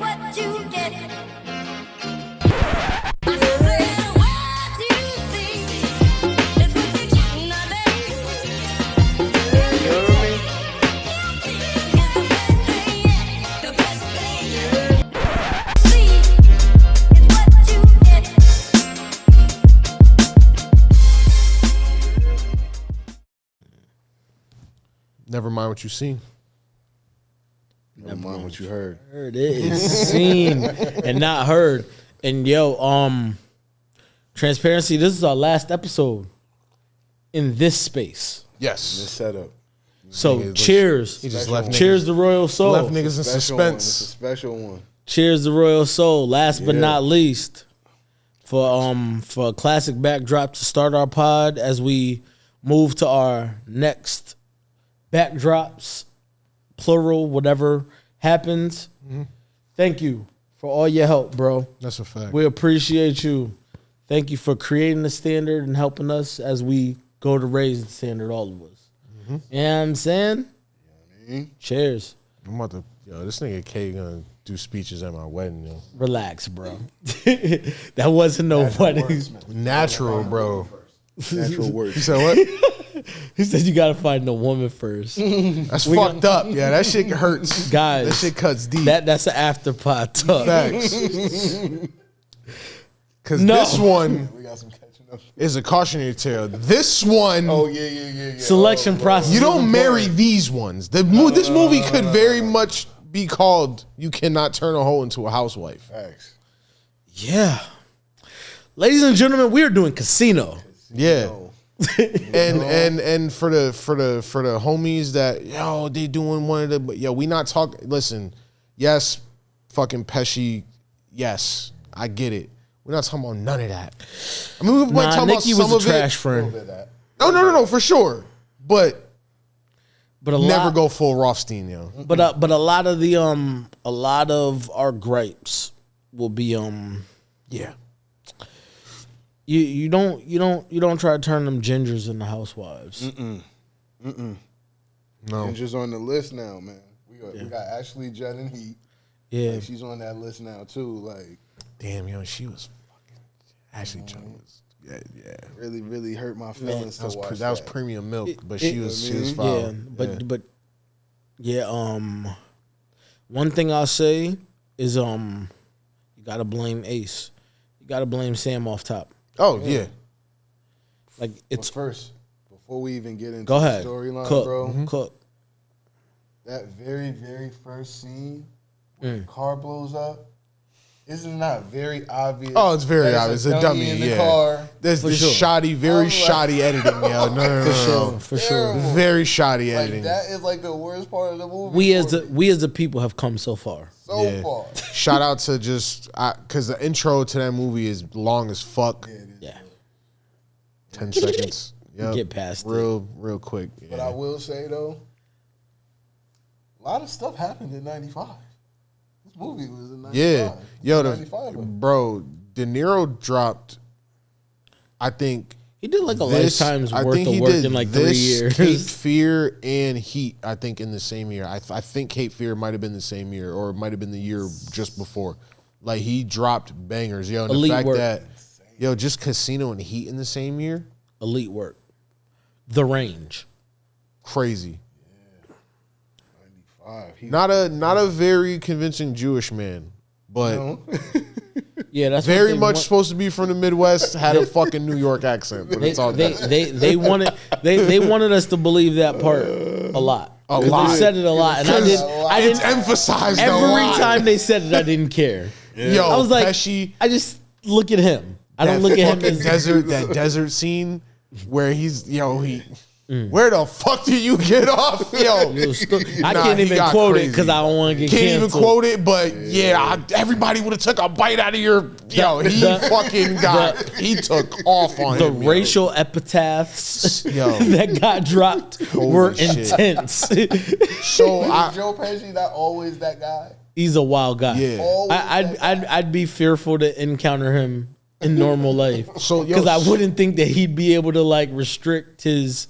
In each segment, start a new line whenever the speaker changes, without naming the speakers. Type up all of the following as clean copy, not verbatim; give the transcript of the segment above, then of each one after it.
what you get. I said, what you see is what you get, now, baby.
You hear me?
It's the best thing yet, the best thing yet. See is what you get.
Never mind what you see.
Never mind what you heard.
Heard it is seen and not heard. And yo, transparency. This is our last episode in this space.
This
Yes.
setup.
So
Niggas,
cheers,
He just left
cheers
niggas,
to Royal Soul.
left niggas in
Special one. It's a
suspense.
special one.
Cheers to Royal Soul. Last but
Yeah.
not least, for a classic backdrop to start our pod as we move to our next backdrops, plural, whatever happens. Thank you for all your help, bro.
That's a fact.
We appreciate you. Thank you for creating the standard and helping us as we go to raise the standard, all of us. You know what I'm saying? Cheers.
I'm about to, this nigga K gonna do speeches at my wedding, yo.
Relax, bro. That wasn't no wedding.
Natural, bro.
Natural work.
You said what?
He said you gotta find a woman first.
That's fucked up. Yeah, that shit hurts.
Guys,
That shit cuts deep.
That's an after pod talk.
Facts. Because
No.
this one
We got some catching up.
is a cautionary tale. This one,
Oh, yeah.
Selection process.
you don't marry these ones. This movie could very much be called "You Cannot Turn a Hoe into a Housewife."
Facts.
Yeah. Ladies and gentlemen, we are doing Casino.
Yeah.
Oh,
And for the homies that they doing one of the, but we not talking. Listen, yes, fucking Pesci, yes, I get it. We're not talking about none of that. I mean, we might
Nah,
talk
Nikki
about some
was
of
a trash
it.
friend.
No, for sure. But
But a
never
lot,
go full Rothstein, yo.
But a lot of the a lot of our gripes will be
Yeah.
you don't try to turn them gingers into housewives.
No.
Ginger's on the list now, man. We got Ashley Judd and Heat.
Yeah.
Like, she's on that list now too. Like,
Damn, yo, she was fucking Ashley Judd was yeah.
really, really hurt my feelings
That
to
was
watch
that was premium milk, but she was foul.
Yeah, but one thing I'll say is you gotta blame Ace. You gotta blame Sam off top.
Oh yeah.
Like
But
it's
first, before we even get into
go ahead.
the storyline,
Cook,
bro,
cook.
that very, very first scene
Mm.
when the car blows up, isn't it not very obvious?
Oh, it's very
that
obvious. It's a dummy,
in the
yeah.
car.
There's this
sure.
shoddy, very
I'm like-
shoddy editing, yo. No.
For sure.
Terrible.
Very shoddy
Like,
editing.
that is like the worst part of the movie.
We as
for
the
me.
we as the people have come so far.
so
Yeah.
far.
Shout out to just because the intro to that movie is long as fuck.
Yeah.
10 seconds. Yep.
Get past it.
real quick.
But I
Yeah.
will say though, a lot of stuff happened in '95. This movie was in '95.
Yeah. Yo,
95.
bro, De Niro dropped, I think,
He did like a
this,
lifetime's
I
worth
think
of
he
work
did
in like
this,
3 years.
Cape Fear and Heat, I think, in the same year. I think Cape Fear might have been the same year, or it might have been the year just before. Like, he dropped bangers. Yo, and
Elite
the fact
work.
that, just Casino and Heat in the same year,
Elite work. The Range.
crazy.
95. He
Not a very convincing Jewish man, but
Yeah, that's what
very
they
much
want.
supposed to be from the Midwest. Had a fucking New York accent, but it's all good.
They wanted us to believe that part a lot.
A
'Cause
lot.
They said it a lot, and I
It's
didn't.
emphasized a
Every
lot.
time they said it, I didn't care.
Yo,
I was like,
Pesci,
I just look at him. I don't
that
look at him
fucking
as
that desert scene where he's where the fuck did you get off? Yo,
I
Nah,
can't
he
even
got
quote it
crazy.
because I don't want to get
Can't even
canceled.
quote it, but everybody would have took a bite out of your. He took off on
The
him. yo.
racial epitaphs
Yo.
that got dropped were
shit.
intense.
So
Joe Pesci, not always that guy.
He's a wild guy.
Yeah.
Always
I'd be fearful to encounter him in normal life.
So, yo,
because I wouldn't think that he'd be able to like restrict his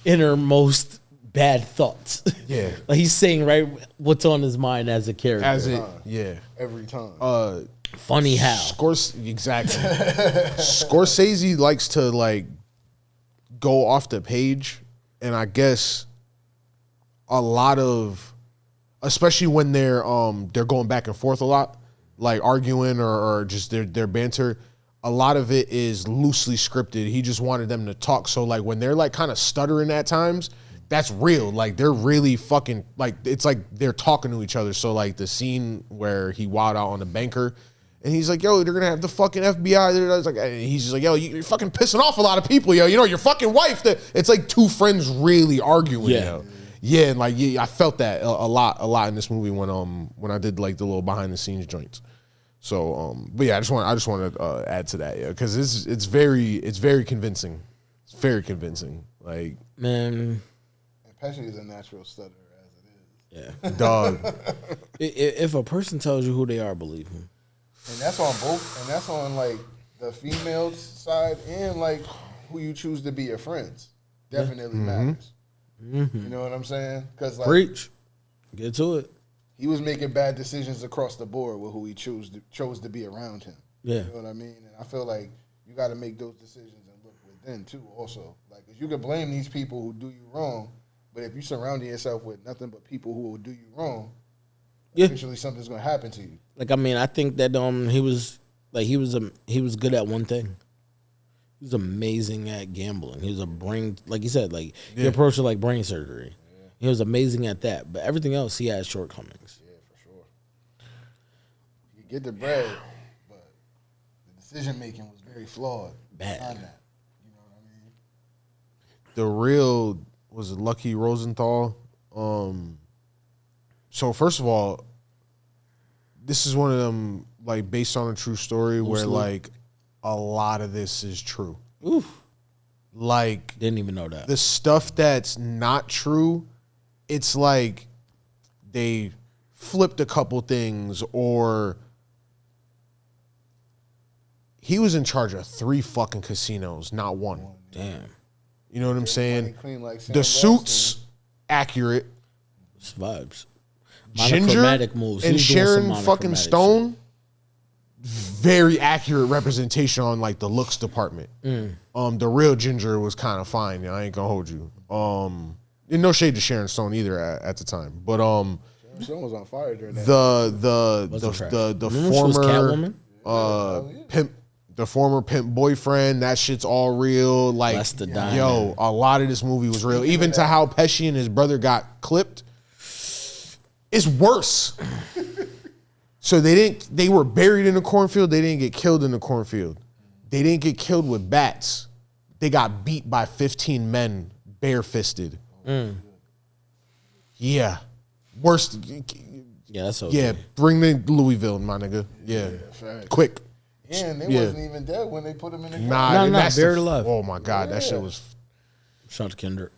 innermost bad thoughts.
Yeah.
Like he's saying right what's on his mind as a character.
As it, yeah.
every time.
Funny how.
Exactly. Scorsese likes to like go off the page, and I guess a lot of, especially when they're going back and forth a lot, like arguing or just their banter. A lot of it is loosely scripted. He just wanted them to talk. So like when they're like kind of stuttering at times, that's real. Like they're really fucking like it's like they're talking to each other. So like the scene where he wild out on the banker, and he's like, "Yo, they're gonna have the fucking FBI." It's like, and he's just like, "Yo, you're fucking pissing off a lot of people, yo. You know, your fucking wife." It's like two friends really arguing,
Yeah.
yo. Yeah, and like I felt that a lot in this movie when I did like the little behind the scenes joints. So, but yeah, I just want to add to that, yeah, because it's very convincing. It's very convincing. Like,
Man,
And Pesci is a natural stutterer as it is.
yeah.
dog.
If a person tells you who they are, believe him.
And that's on both, and that's on like the female side and like who you choose to be your friends. Definitely matters. You know what I'm saying? Because like
Preach. Get to it.
he was making bad decisions across the board with who he chose to be around him.
Yeah.
You know what I mean? And I feel like you got to make those decisions and look within too. Also, like 'cause you can blame these people who do you wrong, but if you surround yourself with nothing but people who will do you wrong,
Yeah.
eventually something's going to happen to you.
Like I mean, I think that he was good at one thing. He was amazing at gambling. He was a brain, like you said, like he approached it like brain surgery. He was amazing at that, but everything else he had shortcomings.
Yeah, for sure. You get the bread, but the decision making was very flawed.
Bad.
behind that. You know what I mean?
The real was it Lucky Rosenthal. So first of all, this is one of them like based on a true story where
Loosely.
like a lot of this is true.
Oof.
Like
Didn't even know that.
the stuff that's not true, it's like they flipped a couple things, or he was in charge of 3 fucking casinos, not one.
Damn.
You know what I'm saying?
Money clean like Sam
The
Rockwell.
suits accurate.
It's vibes.
Ginger
Monochromatic moves.
and
He's doing some
Sharon fucking
monochromatic
Stone, very accurate representation on like the looks department.
Mm.
The real Ginger was kind of fine. I ain't gonna hold you. And no shade to Sharon Stone either at the time, but
Sharon Stone was on fire during that.
the
trash.
the
Remember she was
former
Catwoman?
pimp, the former pimp boyfriend, that shit's all real. Like,
Lester Diamond.
yo, a lot of this movie was real. Even to how Pesci and his brother got clipped, it's worse. So they were buried in the cornfield. They didn't get killed in the cornfield. They didn't get killed with bats. They got beat by 15 men barefisted. Yeah. Worst.
Yeah, that's okay.
Yeah, bring me Louisville, my nigga. Yeah.
facts.
Quick.
And they
Yeah.
wasn't even dead when they put him in the
Nah,
No,
and
no,
that's
buried
the,
alive.
Oh my God, that shit was.
Shout out to Kendrick.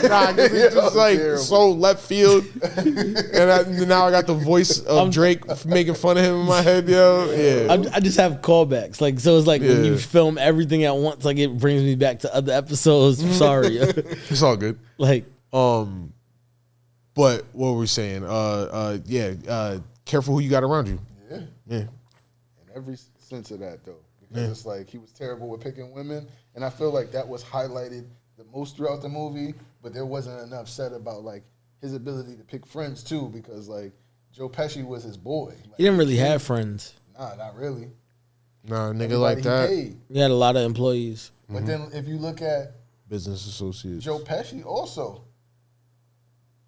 Nah, 'cause it's just like
terrible.
so left field, and now I got the voice of Drake making fun of him in my head, yo. Yeah,
I just have callbacks. Like so, it's like when
Yeah.
you film everything at once, like it brings me back to other episodes. I'm sorry.
it's all good.
Like
But what were we saying? Careful who you got around you.
Yeah.
Yeah,
In every sense of that, though, because it's like he was terrible with picking women, and I feel like that was highlighted the most throughout the movie. But there wasn't enough said about like his ability to pick friends too, because like Joe Pesci was his boy. Like,
he didn't really have friends.
Nah, not really.
nah, nigga
Everybody
like
he
that.
paid.
He had a lot of employees.
But then if you look at
Business associates.
Joe Pesci, also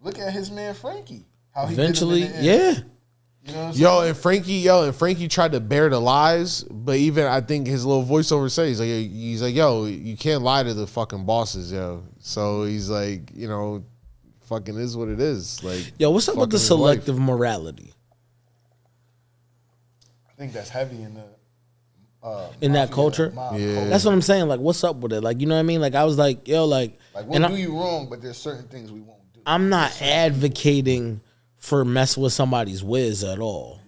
look at his man Frankie. How he
Eventually,
did him in the end.
yeah.
You know what I'm saying?
And Frankie tried to bear the lies, but even I think his little voiceover says he's like, yo, you can't lie to the fucking bosses, yo. So he's like, you know, fucking is what it is. Like,
Yo, what's up with
fucking
the
his wife.
selective morality
I think that's heavy in the
in that
mafia,
culture?
mob
Yeah.
culture.
That's what I'm saying. Like, what's up with it? Like, you know what I mean? Like, I was like, yo, like,
Like
and
we'll do you wrong, but there's certain things we won't do.
I'm not advocating for messing with somebody's whiz at all.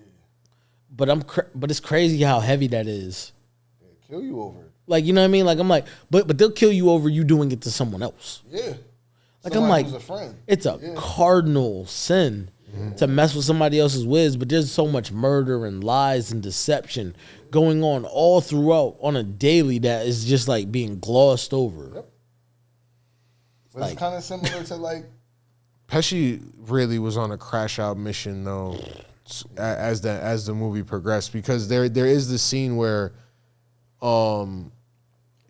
But but it's crazy how heavy that is.
They kill you over it.
Like, you know what I mean? Like, I'm like, but they'll kill you over you doing it to someone else.
Yeah.
Like,
Somebody
I'm like,
who's a friend.
it's a
Yeah.
cardinal sin to mess with somebody else's whiz, but there's so much murder and lies and deception going on all throughout on a daily that is just like being glossed over.
Yep. But
Like-
it's kind of similar to like
Pesci really was on a crash out mission though, as the movie progressed, because there is the scene where,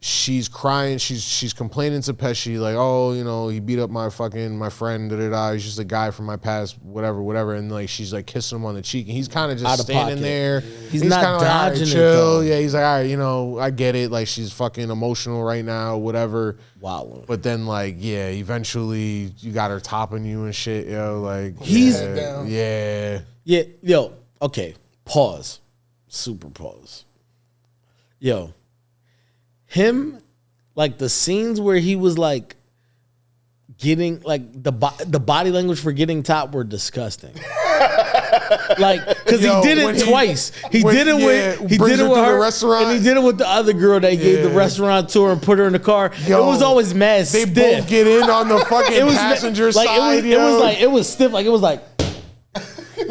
she's crying, she's complaining to Pesci like, oh, you know, he beat up my friend, He's just a guy from my past, whatever, and like she's like kissing him on the cheek, and he's kind of
Out
just
of
standing
pocket.
there.
He's not
kinda like, all right,
dodging it,
chill.
though.
Yeah, he's like, all right, you know, I get it. Like she's fucking emotional right now, whatever.
Wow.
But then, like, yeah, eventually you got her topping you and shit, yo. Like,
He's-
yeah,
down.
yeah.
Yeah, yo, okay, pause. Super pause. Yo, him, like the scenes where he was like getting, like the body language for getting top were disgusting. Like, because he
Yo,
did
when
it
he-
twice. He
when-
did it
yeah,
with he
brings
did it
her
with
to the
her,
restaurant.
and he did it with the other girl that gave the
Yeah.
restaurant tour and put her in the car.
Yo,
it was always mad
They
stiff.
both get in on the fucking
It was
passenger
like
side,
it was
yo.
like it was stiff. Like it was like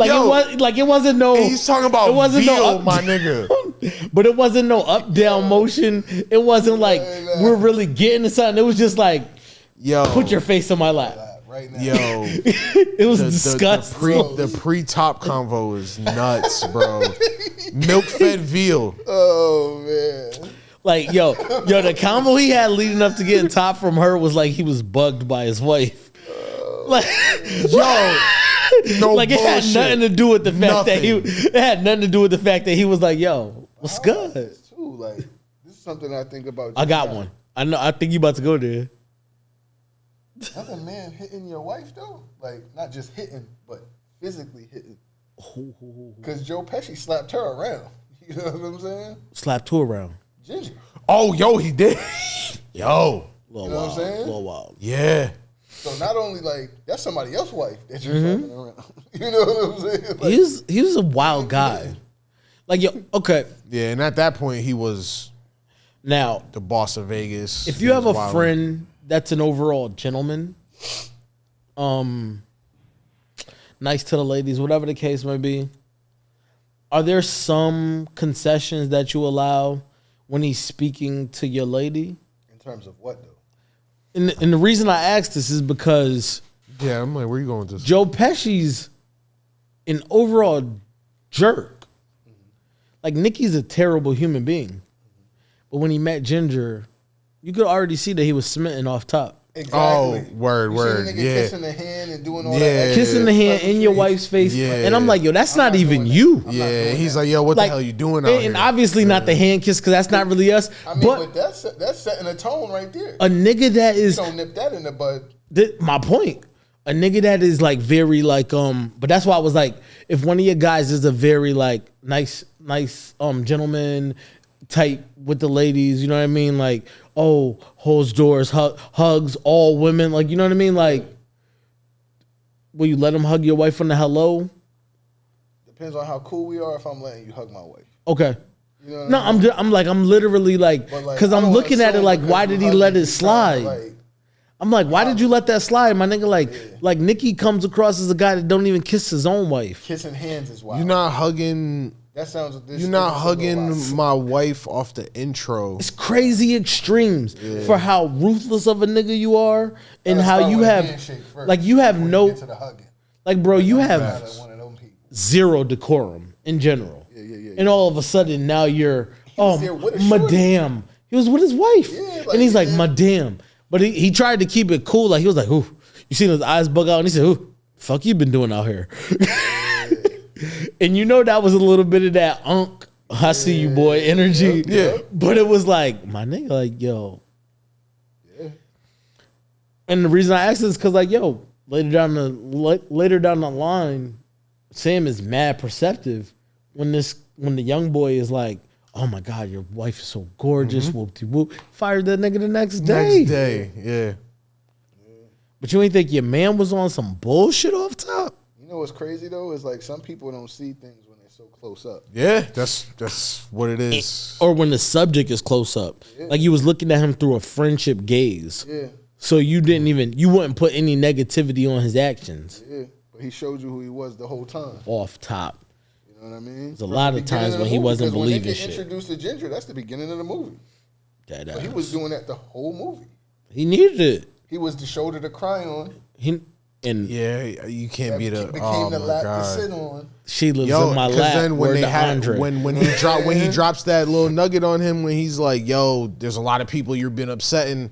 Yo,
it wasn't no.
He's talking about
it wasn't
veal,
no up,
my nigga.
But it wasn't no up down motion. It wasn't like we're really getting to something. It was just like
Yo,
put your face on my lap.
right now.
yo.
It was disgusting.
The pre-top convo is nuts, bro. Milk-fed veal.
Oh man.
Like yo, the combo he had leading up to getting top from her was like he was bugged by his wife. Like
Yo, no
like it had
bullshit.
nothing to do with the fact that
Nothing.
it had nothing to do with the fact that he was like, yo, what's good?
Too like this is something I think about.
I got one. I know. I think you about to go there.
Another man hitting your wife though, like not just hitting, but physically hitting. Because Joe Pesci slapped her around. You know what I'm saying?
Slap two around.
Ginger.
Oh, yo, he did. Yo,
Little
You know what I'm
wild.
saying?
Little wild.
yeah.
So not only like that's somebody else's wife that you're fucking around. You know what I'm saying? Like,
He was a wild guy. Like yo, okay.
Yeah, and at that point, he was
Now,
the boss of Vegas.
if
He
you have
was
a
wildin'.
friend that's an overall gentleman, nice to the ladies, whatever the case may be, are there some concessions that you allow when he's speaking to your lady?
in terms of what though?
And the reason I ask this is because
Yeah, I'm like, where you going with this?
Joe Pesci's an overall jerk. Like Nicky's a terrible human being, but when he met Ginger, you could already see that he was smitten off top.
Exactly.
Oh, word,
You
word,
See the nigga
yeah.
kissing the hand and doing all
Yeah.
that. extra
Kissing the hand in your
pleasantries.
wife's face,
Yeah.
and I'm like, yo, that's not
not
even
doing that.
you.
I'm not
Yeah,
doing
he's
that.
like, yo, what
Like,
the hell you doing out
and
here?
obviously not the hand kiss because that's not really us.
I mean, but that's setting a tone right there.
A nigga that
You
is
don't nip that in the bud.
my point. A nigga that is like very like but that's why I was like, if one of your guys is a very like nice gentleman type with the ladies, you know what I mean? Like, oh, holds doors, hugs all women, like, you know what I mean? Like, will you let him hug your wife on the hello?
Depends on how cool we are. If I'm letting you hug my wife,
Okay.
you know. What
No,
I mean?
I'm literally like,
But, like,
because
I
I'm
don't
looking at it
assume
like,
because
why
you
did he
hugging,
let
you
it
tryna,
slide?
like,
I'm like, why did you let that slide, my nigga? Like Nicki comes across as a guy that don't even kiss his own wife.
kissing hands is wild.
You're not hugging.
That sounds. This,
You're not
this is a little
hugging
wild.
my wife off the intro.
It's crazy extremes for how ruthless of a nigga you are and
Gotta
how
start
you
with a
have,
handshake first
like you have
before
no,
get to the hugging.
like bro, you
Gotta
have
one of them people.
zero decorum in general.
Yeah.
And all of a sudden now you're,
was there with a shorty.
madame. He was with his wife.
Yeah, like,
and he's like,
yeah.
madame. But he tried to keep it cool. Like he was like, ooh, you seen his eyes bug out and he said, ooh, fuck you been doing out here. And you know that was a little bit of that I see you boy energy.
Yeah.
But it was like, my nigga, like, yo. And the reason I asked this is because, like, yo, later down the line, Sam is mad perceptive when the young boy is like, oh my God, your wife is so gorgeous, whoop-de-whoop. Fired that nigga the next day.
Next day, yeah.
But you ain't think your man was on some bullshit off top?
You know what's crazy though is like some people don't see things when they're so close up.
Yeah, that's what it is.
Or when the subject is close up. Like you was looking at him through a friendship gaze.
Yeah,
So you wouldn't put any negativity on his actions.
yeah. But he showed you who he was the whole time.
Off top.
You know what I mean?
There's a lot of times when he wasn't believing shit.
When they get introduced to Ginger, that's the beginning of the movie. But he was doing that the whole movie.
He needed it.
He was the shoulder to cry on.
Yeah, you can't be the.
Became
Oh
the
my
lap to
god.
sit on.
She lives
Yo,
in my
'cause
lap.
then
Word to Andre.
when he drops that little nugget on him when he's like, "Yo, there's a lot of people you've been upsetting,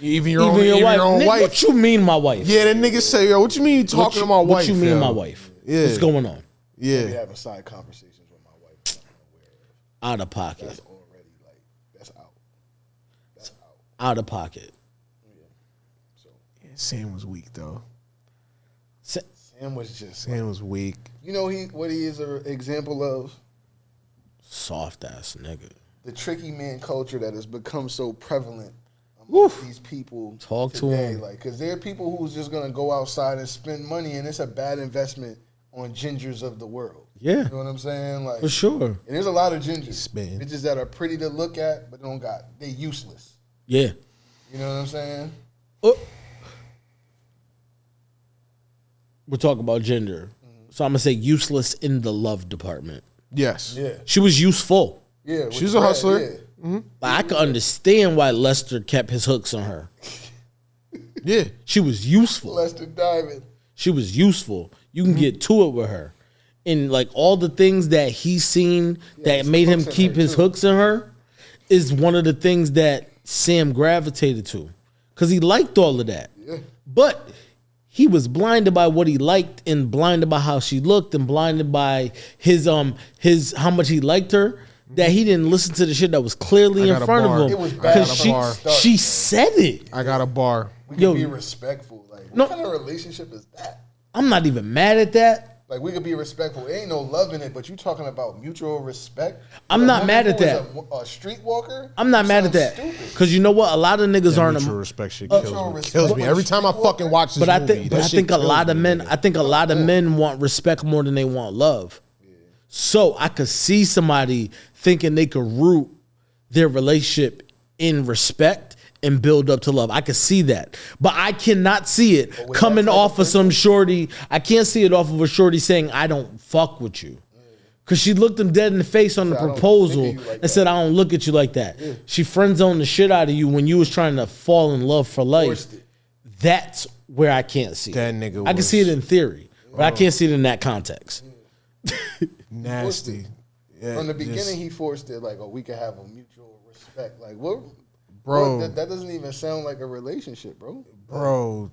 even your own
Nigga,
wife."
What you mean, my wife?
Yeah, that nigga say, "Yo, what you mean you talking to my wife?"
What you mean,
yo?
my wife?
Yeah.
What's going on?
Maybe
Yeah,
having side conversations with my wife that I'm aware of.
Out of pocket.
That's already like that's out. That's out.
Out of pocket.
So
Sam was weak though.
Sam was just
Sam was weak.
you know what he is an example of?
Soft ass nigga.
The tricky man culture that has become so prevalent among these people
Talk to
today.
him.
Like, because there are people who's just gonna go outside and spend money, and it's a bad investment on gingers of the world.
Yeah.
You know what I'm saying? Like,
For sure.
and there's a lot of gingers,
Spitting.
bitches that are pretty to look at, but they useless.
Yeah.
You know what I'm saying?
Oh. We're talking about gender. So I'm going to say useless in the love department.
Yes.
Yeah,
She was useful.
yeah. with
She's a
Brad,
hustler.
yeah.
Like, I could understand why Lester kept his hooks on her.
Yeah.
She was useful.
Lester Diamond.
She was useful. You can get to it with her. And like all the things that he's seen that
some
made him
hooks in
keep
her,
his
too.
hooks in her is one of the things that Sam gravitated to. Because he liked all of that.
Yeah.
But he was blinded by what he liked and blinded by how she looked and blinded by his how much he liked her that he didn't listen to the shit that was clearly
I
in
got a
front
bar.
of him.
It was bad
Because
from the start,
she
man.
said it.
I got a bar.
We can
Yo.
be respectful. Like, what
No.
kind of relationship is that?
I'm not even mad at that.
Like, we could be respectful. It ain't no love in it, but you talking about mutual respect.
I'm
For a
not
woman
mad at
who is
that.
A streetwalker.
I'm not mad at that.
Stupid.
Because you know what? A lot of niggas aren't.
Mutual respect shit
Mutual
kills me.
respect.
Kills me every time I fucking watch this
But I
movie.
think,
that
but I
shit
think a
kills
lot of
me,
men.
nigga.
I think a lot of men want respect more than they want love. So I could see somebody thinking they could root their relationship in respect and build up to love. I could see that, but I cannot see it
with
coming
that type
off
of
of some shorty. I can't see it off of a shorty saying I don't fuck with you. Cause she looked him dead in the face on the
I don't
proposal
look at you like
and
that.
said, "I don't look at you like that." She friend zoned the shit out of you when you was trying to fall in love for life.
Forced it.
That's where I can't see
That
it.
nigga
I can
was-
see it in theory, but I can't see it in that context.
Nasty. Yeah,
From the
just-
beginning, he forced it. Like, oh, we could have a mutual respect. Like, what,
Bro.
That doesn't even sound like a relationship, bro.
bro,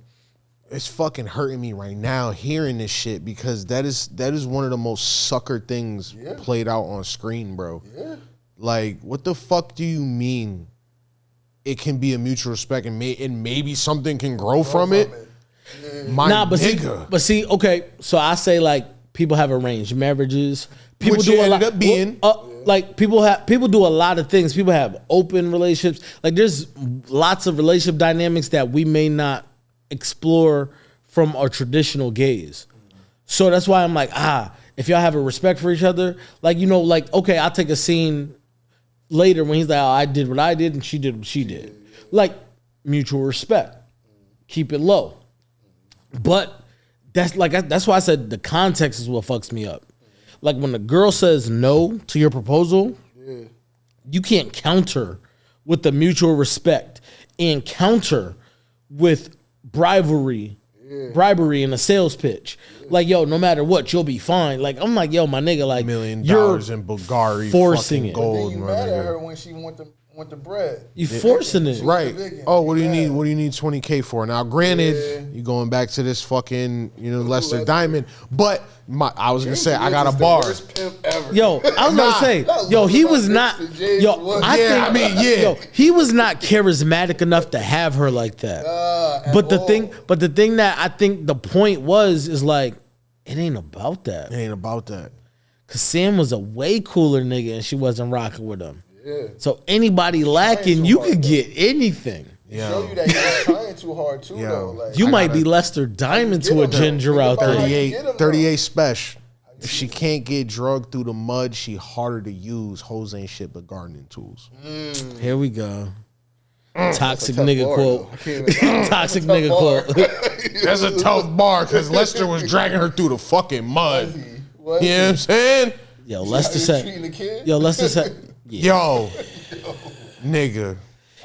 it's fucking hurting me right now hearing this shit because that is one of the most sucker things
Yeah.
played out on screen, bro.
Yeah.
Like, what the fuck do you mean? It can be a mutual respect and maybe something can grow from it. My
Nah, but
nigga.
see, okay. So I say like people have arranged marriages. People
Which
do
it
a lot.
ended up being.
Like people do a lot of things. People have open relationships. Like there's lots of relationship dynamics that we may not explore from our traditional gaze. So that's why I'm like, if y'all have a respect for each other, like like okay, I'll take a scene later when he's like, oh, I did what I did and she did what she did. Like mutual respect. Keep it low. But that's why I said the context is what fucks me up. Like when the girl says no to your proposal, you can't counter with the mutual respect and counter with bribery in a sales pitch. Like, yo, no matter what, you'll be fine. Like, I'm like, yo, my nigga, like
$1 million
you're
in Bulgari
forcing
fucking
it.
gold,
Then you
my
mad at
nigga.
her when she want the bread.
You forcing it.
Right.
Big
Oh, what do you
yeah.
need? What do you need 20K for? Now, granted, you going back to this fucking, Lester
Lester.
Diamond, but I was gonna say I got a
James
bar.
is the worst pimp ever.
Yo, I was gonna say,
I
yo,
love
he
my
was
bitch
not.
to James
Yo,
Wood.
Yeah.
he was not charismatic enough to have her like that. But the thing that I think the point was is like, it ain't about that.
It ain't about that.
Cause Sam was a way cooler nigga and she wasn't rocking with him.
Yeah.
So anybody lacking,
too
you
hard,
could
though.
get anything.
Show you that you're trying too hard too,
Yo.
though. Like,
You
I
might
gotta-
be Lester Diamond
Get
to a
him, though.
ginger
Think
out
about
there.
how you
38,
get him, though.
38 special. If she can't get drugged through the mud, she harder to use. Hoes ain't shit but gardening tools.
Here we go. Toxic
Tough
nigga
bar,
quote.
though. I can't even-
Toxic
Tough
nigga
bar.
quote.
That's a tough bar because Lester was dragging her through the fucking mud.
What?
You know what I'm saying?
Yo,
How
Lester
you
said.
treating the kid?
Yo, Lester said. Yeah.
Yo, nigga.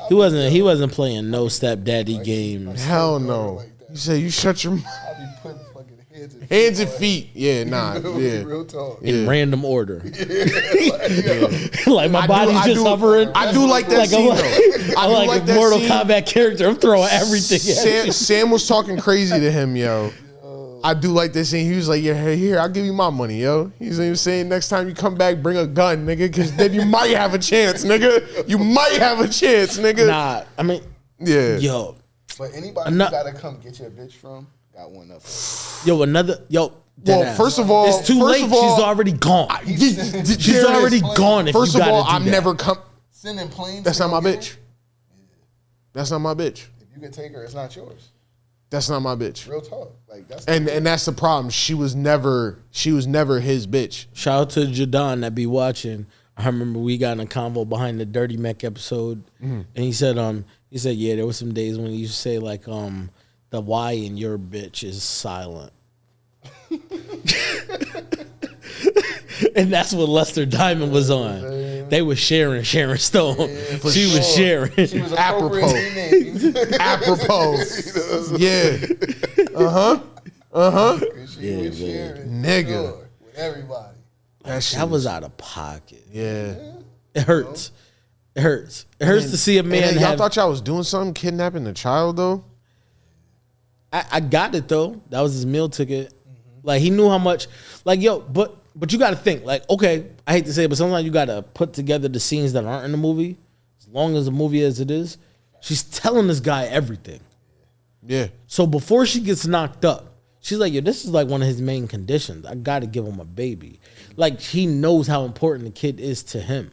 He wasn't playing no stepdaddy games.
Hell no.
Like that.
You say you shut your
I be putting fucking hands
hands and
on
feet. Yeah, nah. Yeah.
Real talk.
In
Yeah.
random order. Like my
I
body's just hovering.
I do like that
Like
scene
I'm
though. I
I'm
do
like,
like
a
that
Mortal
scene.
Kombat character. I'm throwing everything at you.
Sam was talking crazy to him, yo. I do like this scene. He was like, "Yeah, here, I'll give you my money, yo." He's even saying, "Next time you come back, bring a gun, nigga, because then you might have a chance, nigga. You might have a chance, nigga."
Nah, I mean,
Yeah.
yo,
But anybody
Ano-
you gotta come get your bitch from got one up.
Well,
deadass.
first of all,
it's too late. She's already gone. She's already gone. If
First
you
of all,
gotta do
I'm
that.
never come.
Sending planes.
That's
to
not my
go get
bitch.
her?
That's not my bitch.
If you can take her, it's not yours.
That's not my bitch.
Real talk. Like that's
And that's the problem. She was never his bitch.
Shout out to Jadon that be watching. I remember we got in a convo behind the Dirty Mac episode, and he said, yeah, there was some days when you say like, the Y in your bitch is silent. And that's what Lester Diamond was on. They was sharing Sharon Stone. She was sharing.
she was
Apropos.
appropriately named.
Apropos. Yeah.
She was sharing.
Nigga.
Sure, with everybody.
That was out of pocket.
Yeah.
It hurts. It hurts. It hurts to see a
And
man
then y'all
have.
thought y'all was doing something, kidnapping a child though.
I got it though. That was his meal ticket. Like he knew how much. Like yo, but you got to think. Like okay, I hate to say it, but sometimes you got to put together the scenes that aren't in the movie. As long as the movie as it is, she's telling this guy everything.
Yeah.
So before she gets knocked up, she's like, yo, this is like one of his main conditions. I got to give him a baby. Like he knows how important the kid is to him.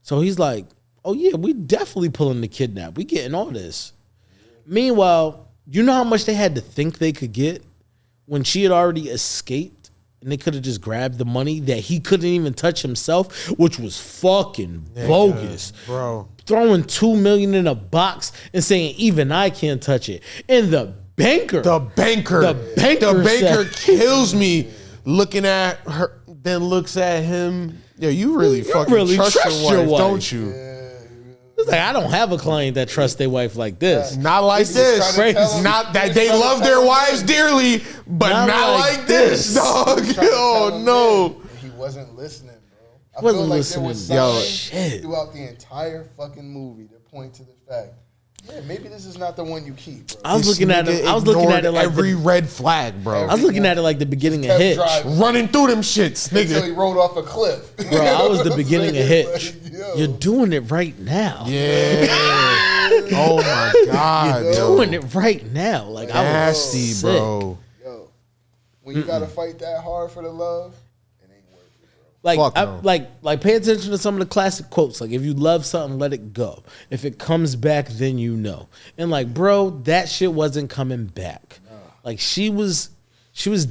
So he's like, oh yeah, we definitely pulling the kidnap. We getting all this. Meanwhile, you know how much they had to think they could get when she had already escaped and they could have just grabbed the money that he couldn't even touch himself, which was fucking bogus.
Bro.
Throwing $2 million in a box and saying even I can't touch it. And the banker
The banker
said-
kills me looking at her, then looks at him. Yeah, you really fucking
really
trust your wife, don't you?
It's like I don't have a client that trusts their wife like this.
Not like
He's
this.
just trying to tell him-
Not that
he's
they
trying to
love
tell
their
him
wives dearly, but
Not
not,
like
like this,
this.
dog.
Trying to tell
Oh
him
no.
that, and he wasn't listening, bro. I
Wasn't
feel like
listening.
there was
Yo,
signs
shit.
throughout the entire fucking movie that point to the fact, yeah, maybe this is not the one you keep, bro.
I was
This
looking at it.
nigga
I was looking at it
ignored
like
every red flag, bro.
I was looking at it like the beginning of
Kept
Hitch.
driving
Running through them shits,
until he
nigga.
rode off a cliff.
Bro, I was the beginning of Hitch.
Like, yo.
You're doing it right now.
Yeah. Oh my god, yo.
Doing it right now. Like I was
Nasty,
sick.
bro.
Yo, when you gotta fight that hard for the love, it ain't worth it, bro.
Like,
Fuck no.
like, pay attention to some of the classic quotes. Like, if you love something, let it go. If it comes back, then you know. And like, bro, that shit wasn't coming back. Like, she was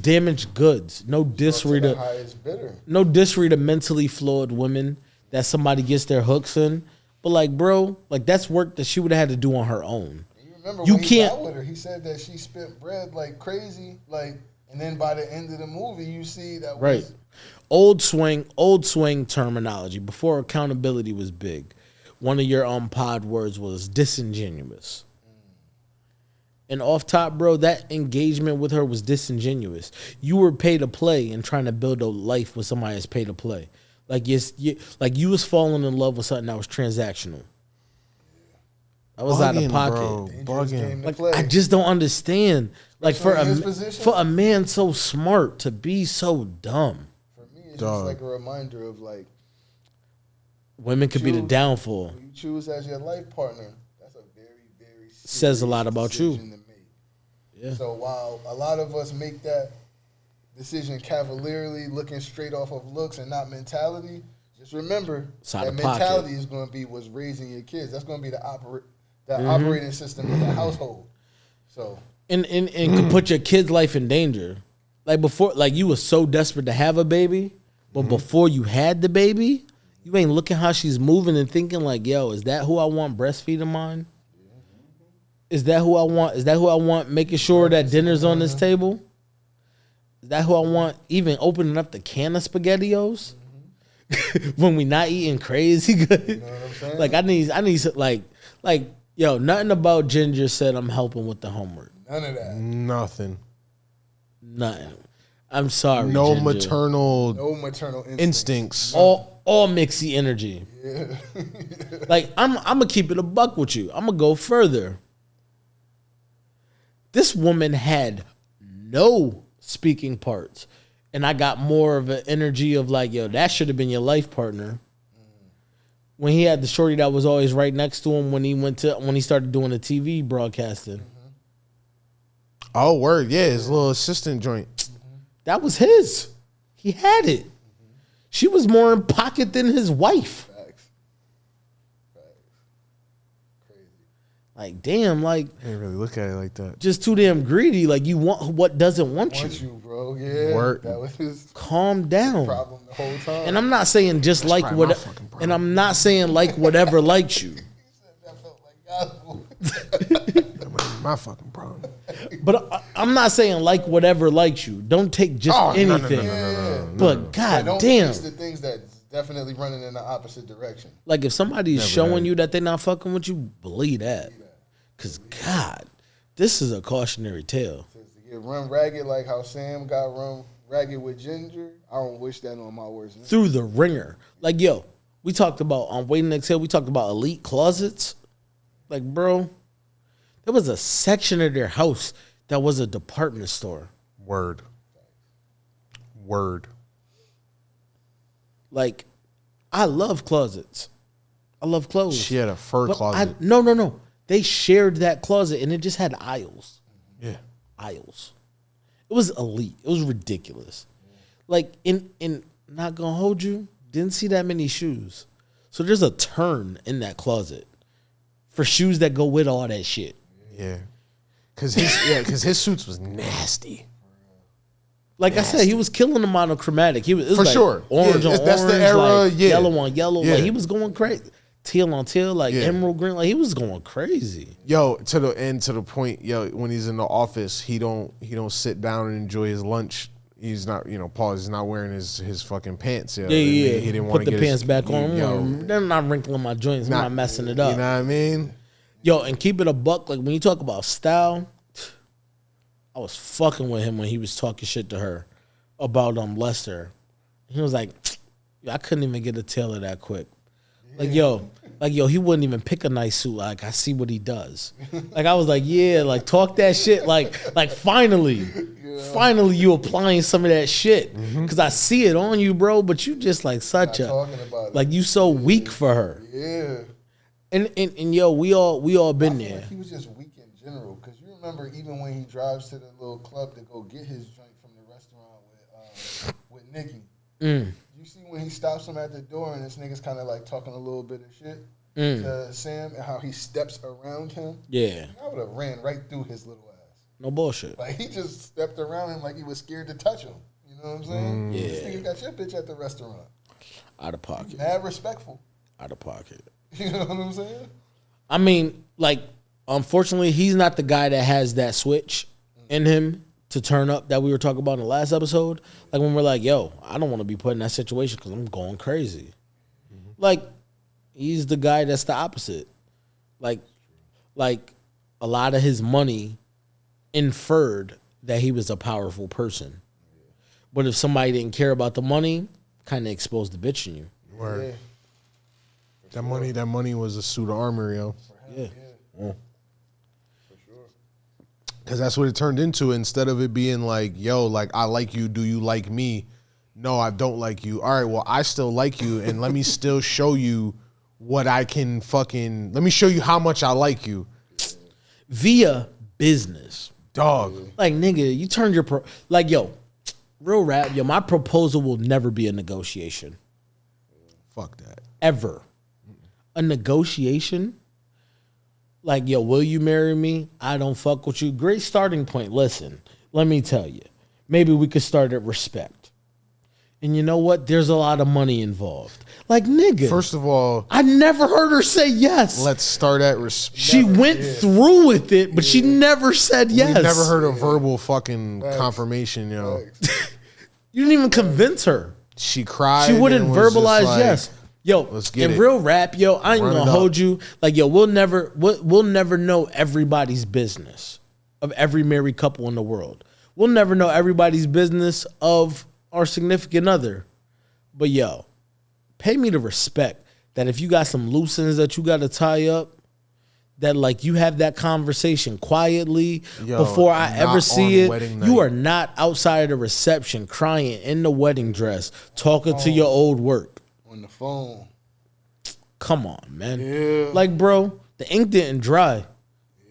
damaged goods. No diss
To the
to
highest bidder.
no diss to mentally flawed women that somebody gets their hooks in. But like, bro, like that's work that she would have had to do on her own.
You remember
You
when he got
can't-
with her, he said that she spent bread like crazy, like, and then by the end of the movie, you see that
Right.
was
Old swing terminology. Before accountability was big. One of your pod words was disingenuous. And off top, bro, that engagement with her was disingenuous. You were pay to play and trying to build a life with somebody that's pay to play. Like like you was falling in love with something that was transactional. That was out of
Bugging,
pocket.
bro.
dangerous game
Bugging.
to
Like
play.
I just don't understand. Like for
Especially in
a
his position.
for a man so smart to be so dumb.
For me, it's
Dog.
just like a reminder of like,
Women could be the
Choose.
downfall.
who you choose as your life partner. That's a very, very
Says a lot
serious
about you.
decision to make.
Yeah.
So while a lot of us make that decision cavalierly, looking straight off of looks and not mentality, just remember
It's out
that
of pocket.
mentality is going to be what's raising your kids. That's going to be the
Mm-hmm.
operating system of the household. So
And could put your kid's life in danger. Like before, like you was so desperate to have a baby, but before you had the baby, you ain't looking how she's moving and thinking like, yo, is that who I want breastfeeding mine? Is that who I want? Is that who I want making sure that dinner's on this table? Is that who I want even opening up the can of SpaghettiOs when we not eating crazy good?
You know what I'm saying?
Like I need some, like yo, nothing about Ginger said I'm helping with the homework.
None of that.
Nothing.
Nothing. I'm sorry.
No
Ginger.
maternal
No maternal
instincts.
All mixy energy.
Yeah.
Like I'm gonna keep it a buck with you. I'm gonna go further. This woman had no speaking parts, and I got more of an energy of like, yo, that should have been your life partner. When he had the shorty that was always right next to him when he started doing the TV broadcasting.
Oh, word. Yeah, his little assistant joint.
That was his. He had it. She was more in pocket than his wife.
Facts. Crazy.
Like, damn, like,
I didn't really look at it like that.
just too damn greedy. Like, you want what doesn't want
Want
you.
you, bro. Yeah.
Word.
That was his
Calm down.
problem the whole time.
And I'm not saying just like
probably my
what,
fucking problem.
and I'm not saying like whatever likes you.
That felt like gospel.
That might be my fucking problem.
But I'm not saying like whatever likes you. Don't take just
Oh, no, no, no,
anything.
no, no, no.
But god
don't
damn,
mix the things that's definitely running in the opposite direction.
like if somebody's
Never
showing
had.
you that they're not fucking with you, believe that. Cause God, this is a cautionary tale.
To get run ragged like how Sam got run ragged with Ginger, I don't wish that on my worst enemy.
Through the ringer. Like, yo, we talked about on Waiting to Exhale, we talked about elite closets. Like, bro, there was a section of their house that was a department store.
Word. Word.
Like, I love closets. I love clothes.
She had a fur
But
closet.
No. They shared that closet and it just had aisles.
Yeah.
Aisles. It was elite. It was ridiculous. Like, in not gonna hold you, didn't see that many shoes. So there's a turn in that closet for shoes that go with all that shit.
Yeah. Cause his suits was nasty.
Like I said, he was killing the monochromatic. It was
For
like
sure.
orange
Yeah,
on
that's
orange,
the era,
like
yeah.
yellow on yellow.
Yeah.
Like he was going crazy. Teal on teal, like
Yeah.
emerald green. Like he was going crazy.
Yo, to the point, yo, when he's in the office, he don't sit down and enjoy his lunch. He's not, pause. He's not wearing his fucking pants. Yo.
Yeah.
He didn't
Put
want to
the
get
pants
his,
back on.
Yo,
They're not wrinkling my joints. I'm not messing it up.
You know what I mean?
Yo, and keep it a buck. Like when you talk about style, I was fucking with him when he was talking shit to her about Lester. He was like, I couldn't even get a tailor that quick. Like yo, he wouldn't even pick a nice suit. Like I see what he does. Like I was like, yeah, like talk that shit. Like finally you applying some of that shit because I see it on you, bro. But you just like such
Not
a
talking about it.
like you so weak for her.
Yeah.
And yo, we all been
I feel
there.
like he was just weak in general. Because you remember even when he drives to the little club to go get his joint from the restaurant with Nikki. You see when he stops him at the door and this nigga's kind of like talking a little bit of shit to Sam and how he steps around him.
Yeah,
I would have ran right through his little ass.
no bullshit.
Like he just stepped around him like he was scared to touch him. You know what I'm saying? This
Yeah.
nigga got your bitch at the restaurant.
Out of pocket.
Mad respectful.
Out of pocket.
You know what I'm saying?
I mean, like, unfortunately, he's not the guy that has that switch in him to turn up that we were talking about in the last episode. Like when we're like, yo, I don't want to be put in that situation because I'm going crazy. Like, he's the guy that's the opposite. Like a lot of his money inferred that he was a powerful person. But if somebody didn't care about the money, kind of exposed the bitch in you.
Word.
Yeah.
That money was a suit of armor, yo.
Yeah.
For sure.
Because that's what it turned into. Instead of it being like, yo, like, I like you, do you like me? No, I don't like you. All right, well, I still like you, and let me still show you what I can let me show you how much I like you.
Via business.
Dog.
Like, nigga, you turned your like, yo, real rap, yo, my proposal will never be a negotiation.
Fuck that.
Ever. A negotiation? Like, yo, will you marry me? I don't fuck with you. Great starting point. Listen, let me tell you. maybe we could start at respect. And you know what? There's a lot of money involved. Like, nigga.
First of all,
I never heard her say yes.
let's start at respect.
She went through with it, but she never said yes.
We never heard a verbal fucking confirmation, yo.
You didn't even convince her.
She cried.
She wouldn't
and was just
verbalize
like,
yes. Yo,
let's get
in
it.
real rap, yo, I ain't
Run
gonna
it up.
hold you. Like, yo, we'll never know everybody's business of every married couple in the world. We'll never know everybody's business of our significant other. But yo, pay me the respect that if you got some loose ends that you got to tie up, that like you have that conversation quietly
Yo,
before I
not
ever
on
see it.
wedding
You
night.
are not outside of the reception crying in the wedding dress, talking to your old work.
On the phone.
Come on, man.
Yeah.
Like, bro, the ink didn't dry.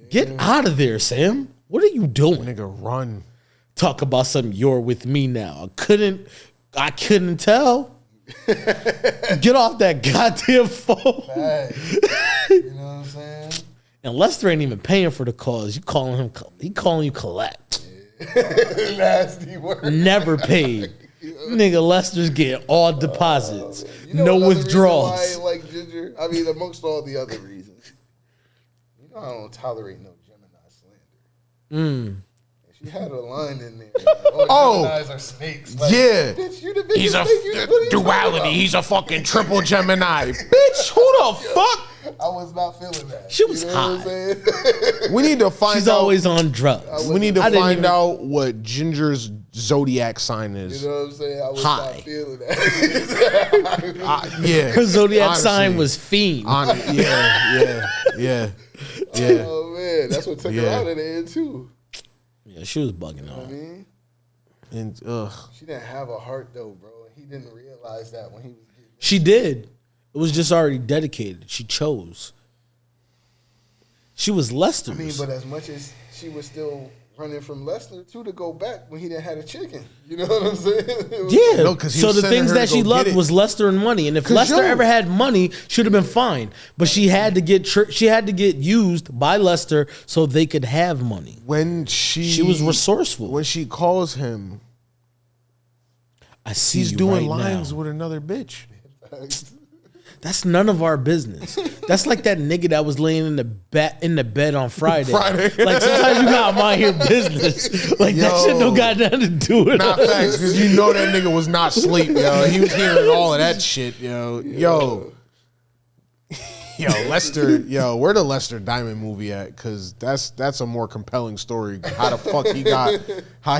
Get out of there, Sam. What are you doing?
Nigga, run.
Talk about something. You're with me now. I couldn't tell. Get off that goddamn phone.
Hey. You know what I'm saying?
And Lester ain't even paying for the calls. He calling you collect.
Nasty word.
Never paid. Nigga, Lester's getting all deposits.
You know
No
another reason
withdrawals.
Why I ain't like Ginger? I mean, amongst all the other reasons. You know I don't tolerate no Gemini slander. She had a line in there.
Oh.
Geminis are snakes. Like,
Yeah.
Bitch, you the biggest
He's a
snake. What are you talking
duality.
about?
He's a fucking triple Gemini. Bitch, who the fuck?
I was not feeling that.
She was
you know what I'm saying?
We need to find
She's
out.
always on drugs.
We need to
I didn't
find
even-
out what Ginger's zodiac sign is.
You know what I'm saying? I was
High.
not feeling that.
Yeah.
Her zodiac
Honestly.
sign was fiend.
Yeah. Yeah.
Oh man, that's what took her
Yeah.
out of the end too.
Yeah, she was bugging
I
out.
mean,
And
she didn't have a heart though, bro. He didn't realize that when he was getting.
She did. It was just already dedicated. She chose. She was Lester's.
I mean, but as much as she was still running from Lester too to go back when he didn't have a chicken. You know what I'm saying? It was-
yeah.
No, 'cause he
So
was
the
sending
things
her to
that she
go
loved
get it.
was Lester and money. And if
'Cause
Lester
yo-
ever had money, should have been fine. But she had to get she had to get used by Lester so they could have money.
when
She was resourceful.
When she calls him,
I see
he's
you
doing
right
lines
now.
with another bitch.
That's none of our business. That's like that nigga that was laying in the bed on Friday. Like sometimes you gotta mind your business. Like that
Yo.
shit don't got nothing to do with
Not
it.
facts, because you know that nigga was not asleep, yo. He was hearing all of that shit, yo. Yo, Lester, yo, where the Lester Diamond movie at? Because that's a more compelling story. How the fuck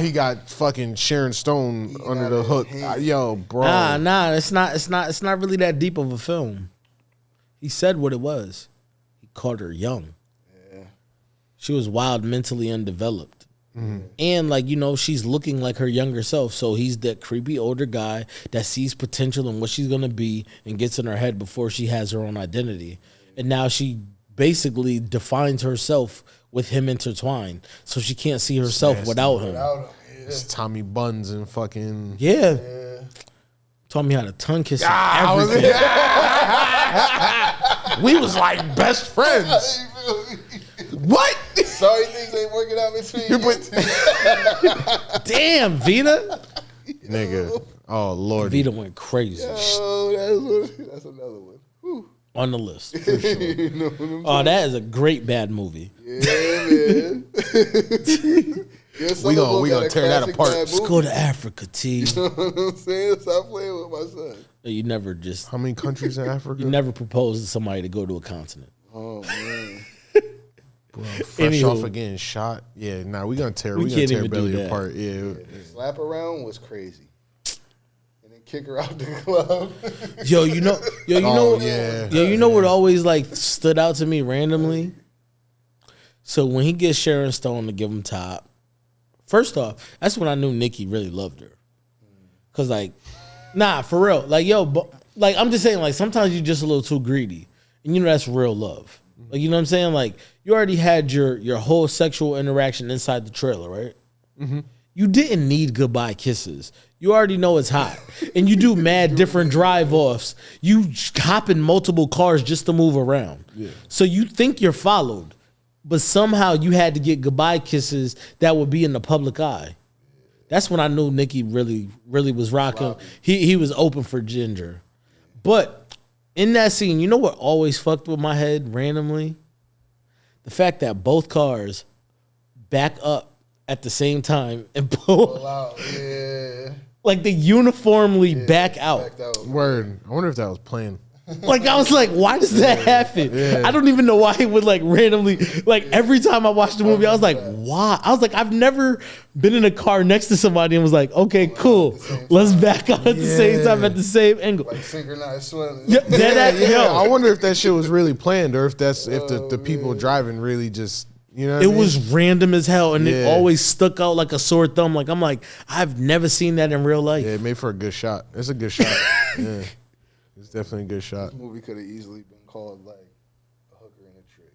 he got fucking Sharon Stone under the hook? Yo, bro.
Nah, it's not really that deep of a film. He said what it was. He caught her young. She was wild, mentally undeveloped. And like, you know, she's looking like her younger self. So he's that creepy older guy that sees potential in what she's gonna be and gets in her head before she has her own identity. And now she basically defines herself with him intertwined. So she can't see herself
nasty.
without him.
Without him, yeah.
It's Tommy Buns and fucking.
Yeah. Taught me how to tongue kiss and
I was-
everything.
We was like best friends. What?
Sorry, things ain't working out between you.
Damn, Vita.
Nigga. Oh Lord.
Vita went crazy
Oh, that's another one. Whew.
on the list. For sure.
You know what I'm
Oh, that is a great bad movie.
Yeah, man.
We gonna tear that apart.
Let's go to Africa, T.
You know what I'm saying? Stop playing with my son.
You never just
How many countries in Africa?
you never proposed to somebody to go to a continent.
Oh man.
Bro, fresh
Anywho.
off of getting shot. Yeah, nah, we gonna tear
We
we gonna
can't
tear
even do
Belly
that.
apart. Yeah.
The slap around was crazy. And then kick her out the club.
Yo, you know,
Oh, yeah.
you know what always like stood out to me randomly. So when he gets Sharon Stone to give him top, first off, that's when I knew Nikki really loved her. Cause like, nah, for real, like yo, but like I'm just saying, like sometimes you're just a little too greedy, and you know that's real love. Like you know what I'm saying? Like you already had your whole sexual interaction inside the trailer, right? You didn't need goodbye kisses. You already know it's hot. And you do mad different drive-offs. You hop in multiple cars just to move around. So you think you're followed, but somehow you had to get goodbye kisses that would be in the public eye. That's when I knew Nicki really was rocking. He was open for Ginger. But in that scene, you know what always fucked with my head randomly? The fact that both cars back up at the same time and pull.
Wow, yeah.
Like they uniformly back out.
Backed out.
Word. I wonder if that was planned.
Like I was like, why does that happen? I don't even know why it would like randomly. Like every time I watched the movie, I was like, why? I was like, I've never been in a car next to somebody and was like, okay, cool, let's back out at the same time at the same angle.
Like synchronized swimming.
Yeah,
I wonder if that shit was really planned or if that's if the people driving really just what I
It
mean?
was random as hell, and it
Yeah.
always stuck out like a sore thumb. Like I'm like, I've never seen that in real life.
Yeah, it made for a good shot. It's a good shot. Yeah. It's definitely a good shot.
This movie could have easily been called like a hooker and a trick.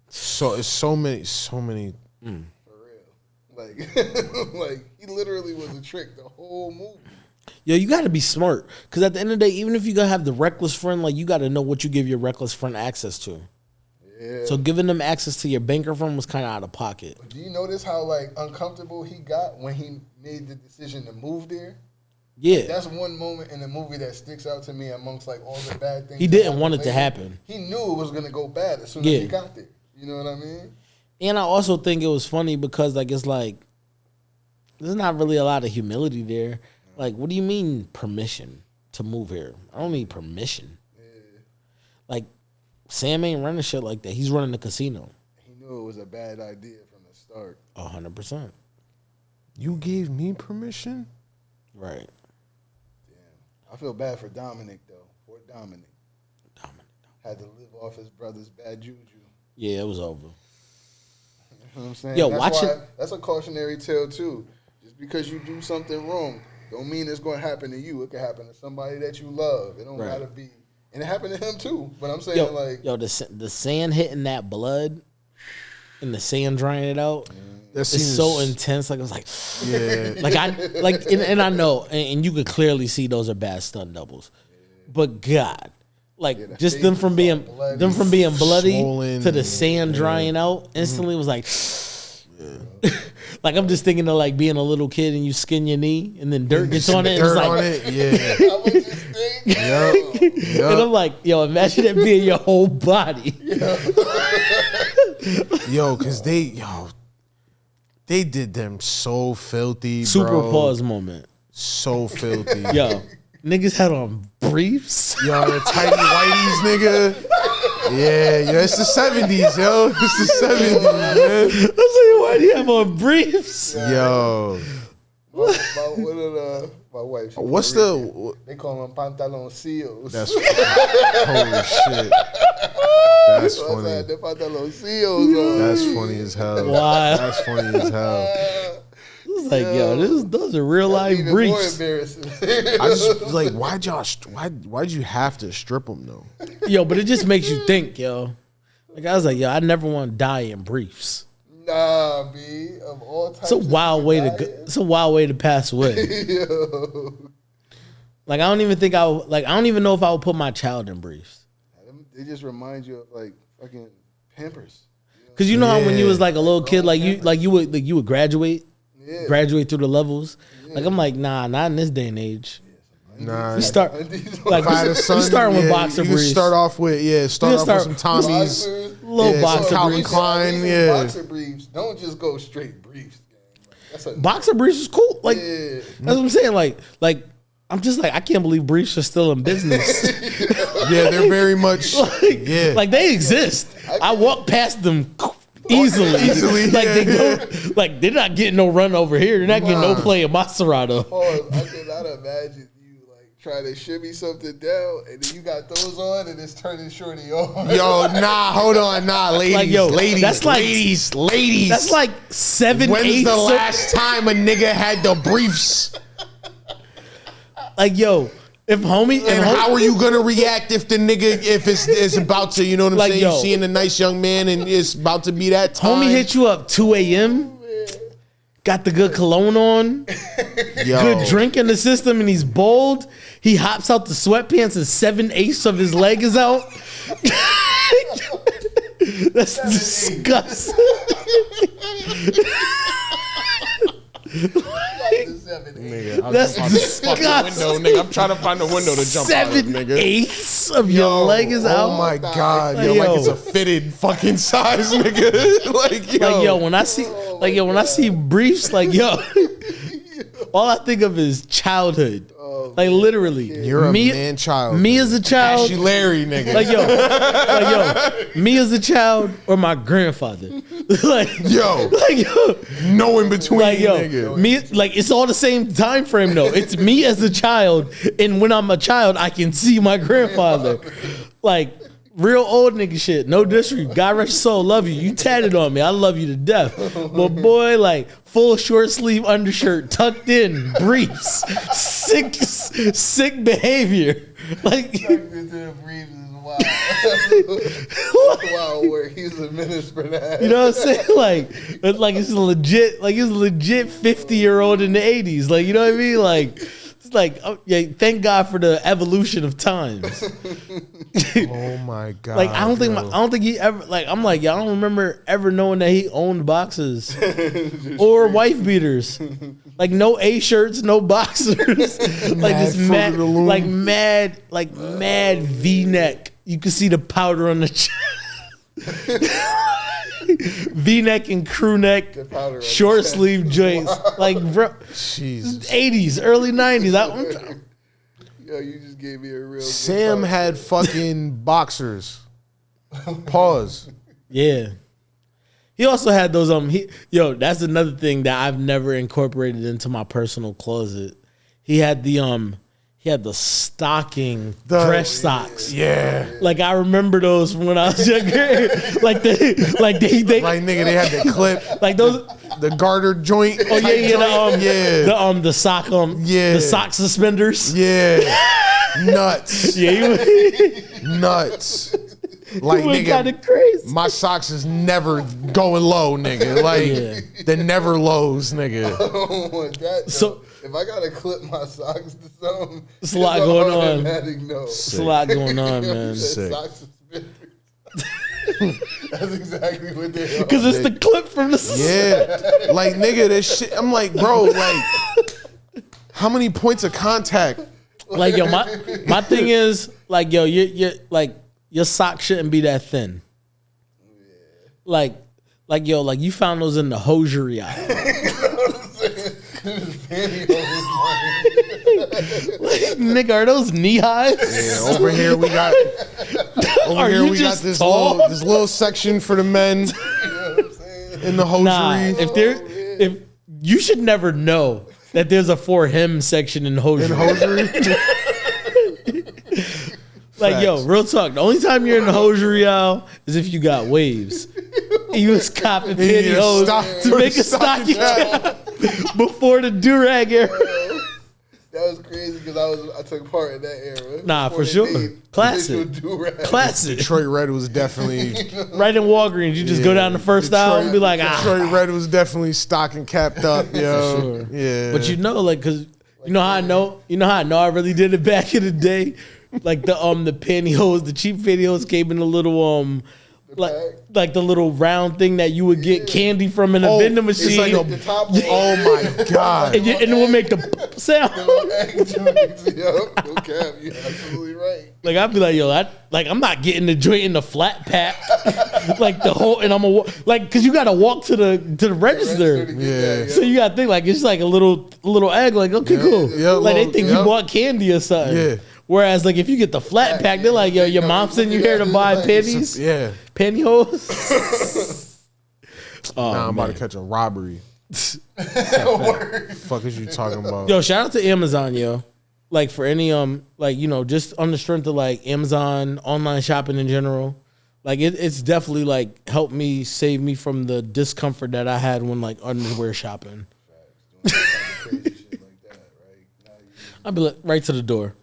So it's so many
For real. Like, like he literally was a trick the whole movie.
Yo, you got to be smart, because at the end of the day, even if you gotta have the reckless friend, like you got to know what you give your reckless friend access to.
Yeah.
So giving them access to your banker friend was kind of out of pocket.
Do you notice how like uncomfortable he got when he made the decision to move there?
Yeah,
That's one moment in the movie that sticks out to me amongst like all the bad things.
he
that
didn't
happened
want it to
later.
happen.
He knew it was gonna go bad as soon
Yeah.
as he got there. You know what I mean?
And I also think it was funny because like it's like there's not really a lot of humility there. Like, what do you mean permission to move here? I don't need permission. Like, Sam ain't running shit like that. He's running the casino.
He knew it was a bad idea from the start.
100%.
You gave me permission?
Right.
I feel bad for Dominic though. Poor Dominic. Had to live off his brother's bad juju.
Yeah, it was over.
You know what I'm saying?
Yo,
that's
watching-
why, that's a cautionary tale too. Just because you do something wrong, don't mean it's going to happen to you. It could happen to somebody that you love. It don't
Right.
gotta be, and it happened to him too. But I'm saying
Yo, the sand hitting that blood and the sand drying it out.
That
It's
scene
so
is-
intense. Like, I was like,
Yeah.
and I know, and you could clearly see those are bad stunt doubles. But God, like
the
just them
face
from
is
being
all bloody.
bloody
Swollen
to the
and-
sand drying out instantly was like, like I'm just thinking of like being a little kid and you skin your knee and then dirt gets on it. And it's
Dirt
like,
on it, yeah.
I was just thinking.
and I'm like, yo, imagine it being your whole body.
Yo, cause they did them so filthy,
Super
bro.
pause moment.
So filthy.
Yo, niggas had on briefs.
Yo, the tighty whiteys, nigga. Yeah, it's the 70s, yo. It's the 70s, man.
I was like, why do you have on briefs?
Yo.
My wife. she
What's
Puerto Rican.
the...
They call them pantaloncillos.
That's holy shit. That's
So I
funny.
said, the pantaloncillos on.
That's funny as hell.
Wow.
That's funny as hell.
I was like, yo, those are real life
Even more
briefs.
embarrassing.
I just was like, why'd you have to strip them though?
Yo, but it just makes you think, yo. Like I was like, yo, I never want to die in briefs.
Nah, B. Of all types.
It's a wild way to go. It's a wild way to pass away.
Yo.
Like I don't even know if I would put my child in briefs.
They just remind you of like fucking Pampers.
Cause you know how when you
Yeah.
was like a little kid, you would graduate
Yeah.
through the levels. Like I'm like, nah, not in this day and age.
Nah.
You start like
If I had a
you
son,
starting with
yeah,
boxer
you can
briefs.
start off with
start-
with some Tommies.
Little
Yeah,
boxer
some Calvin
briefs.
Klein,
Even
yeah.
Boxer briefs. Don't just go straight briefs. Gang. Like, that's a
Boxer briefs is cool. Like
Yeah.
that's what I'm saying. Like I'm just like I can't believe briefs are still in business.
Yeah, they're very much. Yeah.
Like they exist. I walk past them easily.
Easily,
Like they
yeah.
don't. Like they're not getting no run over here. They're not getting no play in Maserati.
Pause. I cannot imagine you like try to shimmy something down and then you got those on and it's turning shorty on.
Yo, nah, hold on, nah, ladies,
Like, yo,
ladies,
that's like-
ladies.
That's like 7,
When's
8.
the last time a nigga had the briefs?
Like yo, if homie,
And how are you gonna react if the nigga, if it's about to, you know what I'm
Like,
saying?
yo.
You seeing a nice young man and it's about to be that time.
homie hit you up 2 a.m. Got the good cologne on,
Yo.
good drink in the system, and he's bold. He hops out the sweatpants and 7/8 of his leg is out. That's disgusting.
Nigga, I'm
That's
fucking
disgusting.
window, nigga. I'm trying to find a window to jump out of,
7/8
nigga.
of your leg is out.
Oh my god,
Like,
yo, like
yo.
it's a fitted fucking size, nigga. Like yo,
Like yo, when I see when I see briefs, like yo, all I think of is childhood. Like literally,
you're a man child.
Me as a child,
Ashy Larry, nigga.
like yo, me as a child or my grandfather. like
yo, no in between,
like yo,
nigga.
me like it's all the same time frame though. It's me as a child, and when I'm a child, I can see my grandfather. Like real old nigga shit. No disrespect. God rest your soul. Love you. You tatted on me. I love you to death. But boy, like full short sleeve undershirt, tucked in, briefs, sick behavior. Like
Into the briefs is wild. Wild work. He's a menace for that.
you know what I'm saying? Like it's legit. Like he's a legit 50-year-old in the 80s. Like you know what I mean? Like it's like oh, yeah. Thank God for the evolution of times.
Oh my god.
Like I don't
yo.
think he ever like I'm like I don't remember ever knowing that he owned boxes or wife beaters. Like no A shirts, no boxers. Like this
Fruit of the Loom.
mad V neck. You can see the powder on the chest. V neck and crew neck,
powder on the
short
chest.
sleeve joints. Like bro,
Jesus.
80s, early 90s.
Yo, you just gave me a real. good
Sam
thought.
had fucking boxers. Pause.
Yeah. He also had those that's another thing that I've never incorporated into my personal closet. He had the stocking dress socks.
Yeah.
Like I remember those from when I was younger. like they
Like nigga, they had the clip,
like those
the garter joint.
oh yeah,
yeah.
the sock
Yeah.
the sock suspenders.
Yeah. Nuts.
Yeah,
Nuts. Like
he went kind
nigga,
of crazy.
my socks is never going low, nigga. Like
Yeah.
they're never lows, nigga.
I don't want that.
So-
So if I gotta clip my socks to something,
It's a lot going on.
automatic no.
There's a lot going on,
You know,
man.
Sick.
sock suspenders. That's exactly what they are.
Because it's the clip from the
Yeah. Like nigga, this shit. I'm like, bro, like how many points of contact?
Like yo, my thing is like yo, you like your sock shouldn't be that thin. Like yo, like you found those in the hosiery aisle. Nigga, are those knee highs?
Yeah, over here we got
Are you
we got
just
this
tall?
this little section for the men in the hosiery.
Nah, if you should never know that there's a for him section in hosiery.
hosiery.
Like yo, real talk. The only time you're in the hosiery aisle is if you got waves. You was copping
need a
pantyhose
stock-
to make a stocking cap before the durag era.
That was crazy because I took part in that era.
Nah,
Before
for sure.
they made
Classic.
official do-rag.
Classic.
Detroit Red was definitely
Right in Walgreens, you just go down the first aisle and be like,
Detroit Red was definitely stocking capped up, yo.
sure.
Yeah.
But you know, like, cause you know how I know I really did it back in the day. Like the pantyhose, the cheap pantyhose came in a little like the little round thing that you would get candy from in a vending
it's
machine.
like
The top
oh my god.
and it would make the sound.
Yep, no cap. You're absolutely right.
Like I'd be like, yo, I'm not getting the joint in the flat pack, like the whole, and I'm like, cause you gotta walk to the register.
Yeah.
So you gotta think like it's like a little egg. Like okay, cool.
yeah,
like they
little-
think
yeah.
you bought candy or something.
Yeah.
Whereas like if you get the flat pack, they're like, yo, your mom sent you here to buy panties,
Yeah.
pantyhose.
Nah, I'm about to catch a robbery. Fuck is you talking about?
Yo, shout out to Amazon, yo. Like for any like just on the strength of like Amazon online shopping in general, like it's definitely like helped me save me from the discomfort that I had when like underwear shopping. I'd be like right to the door.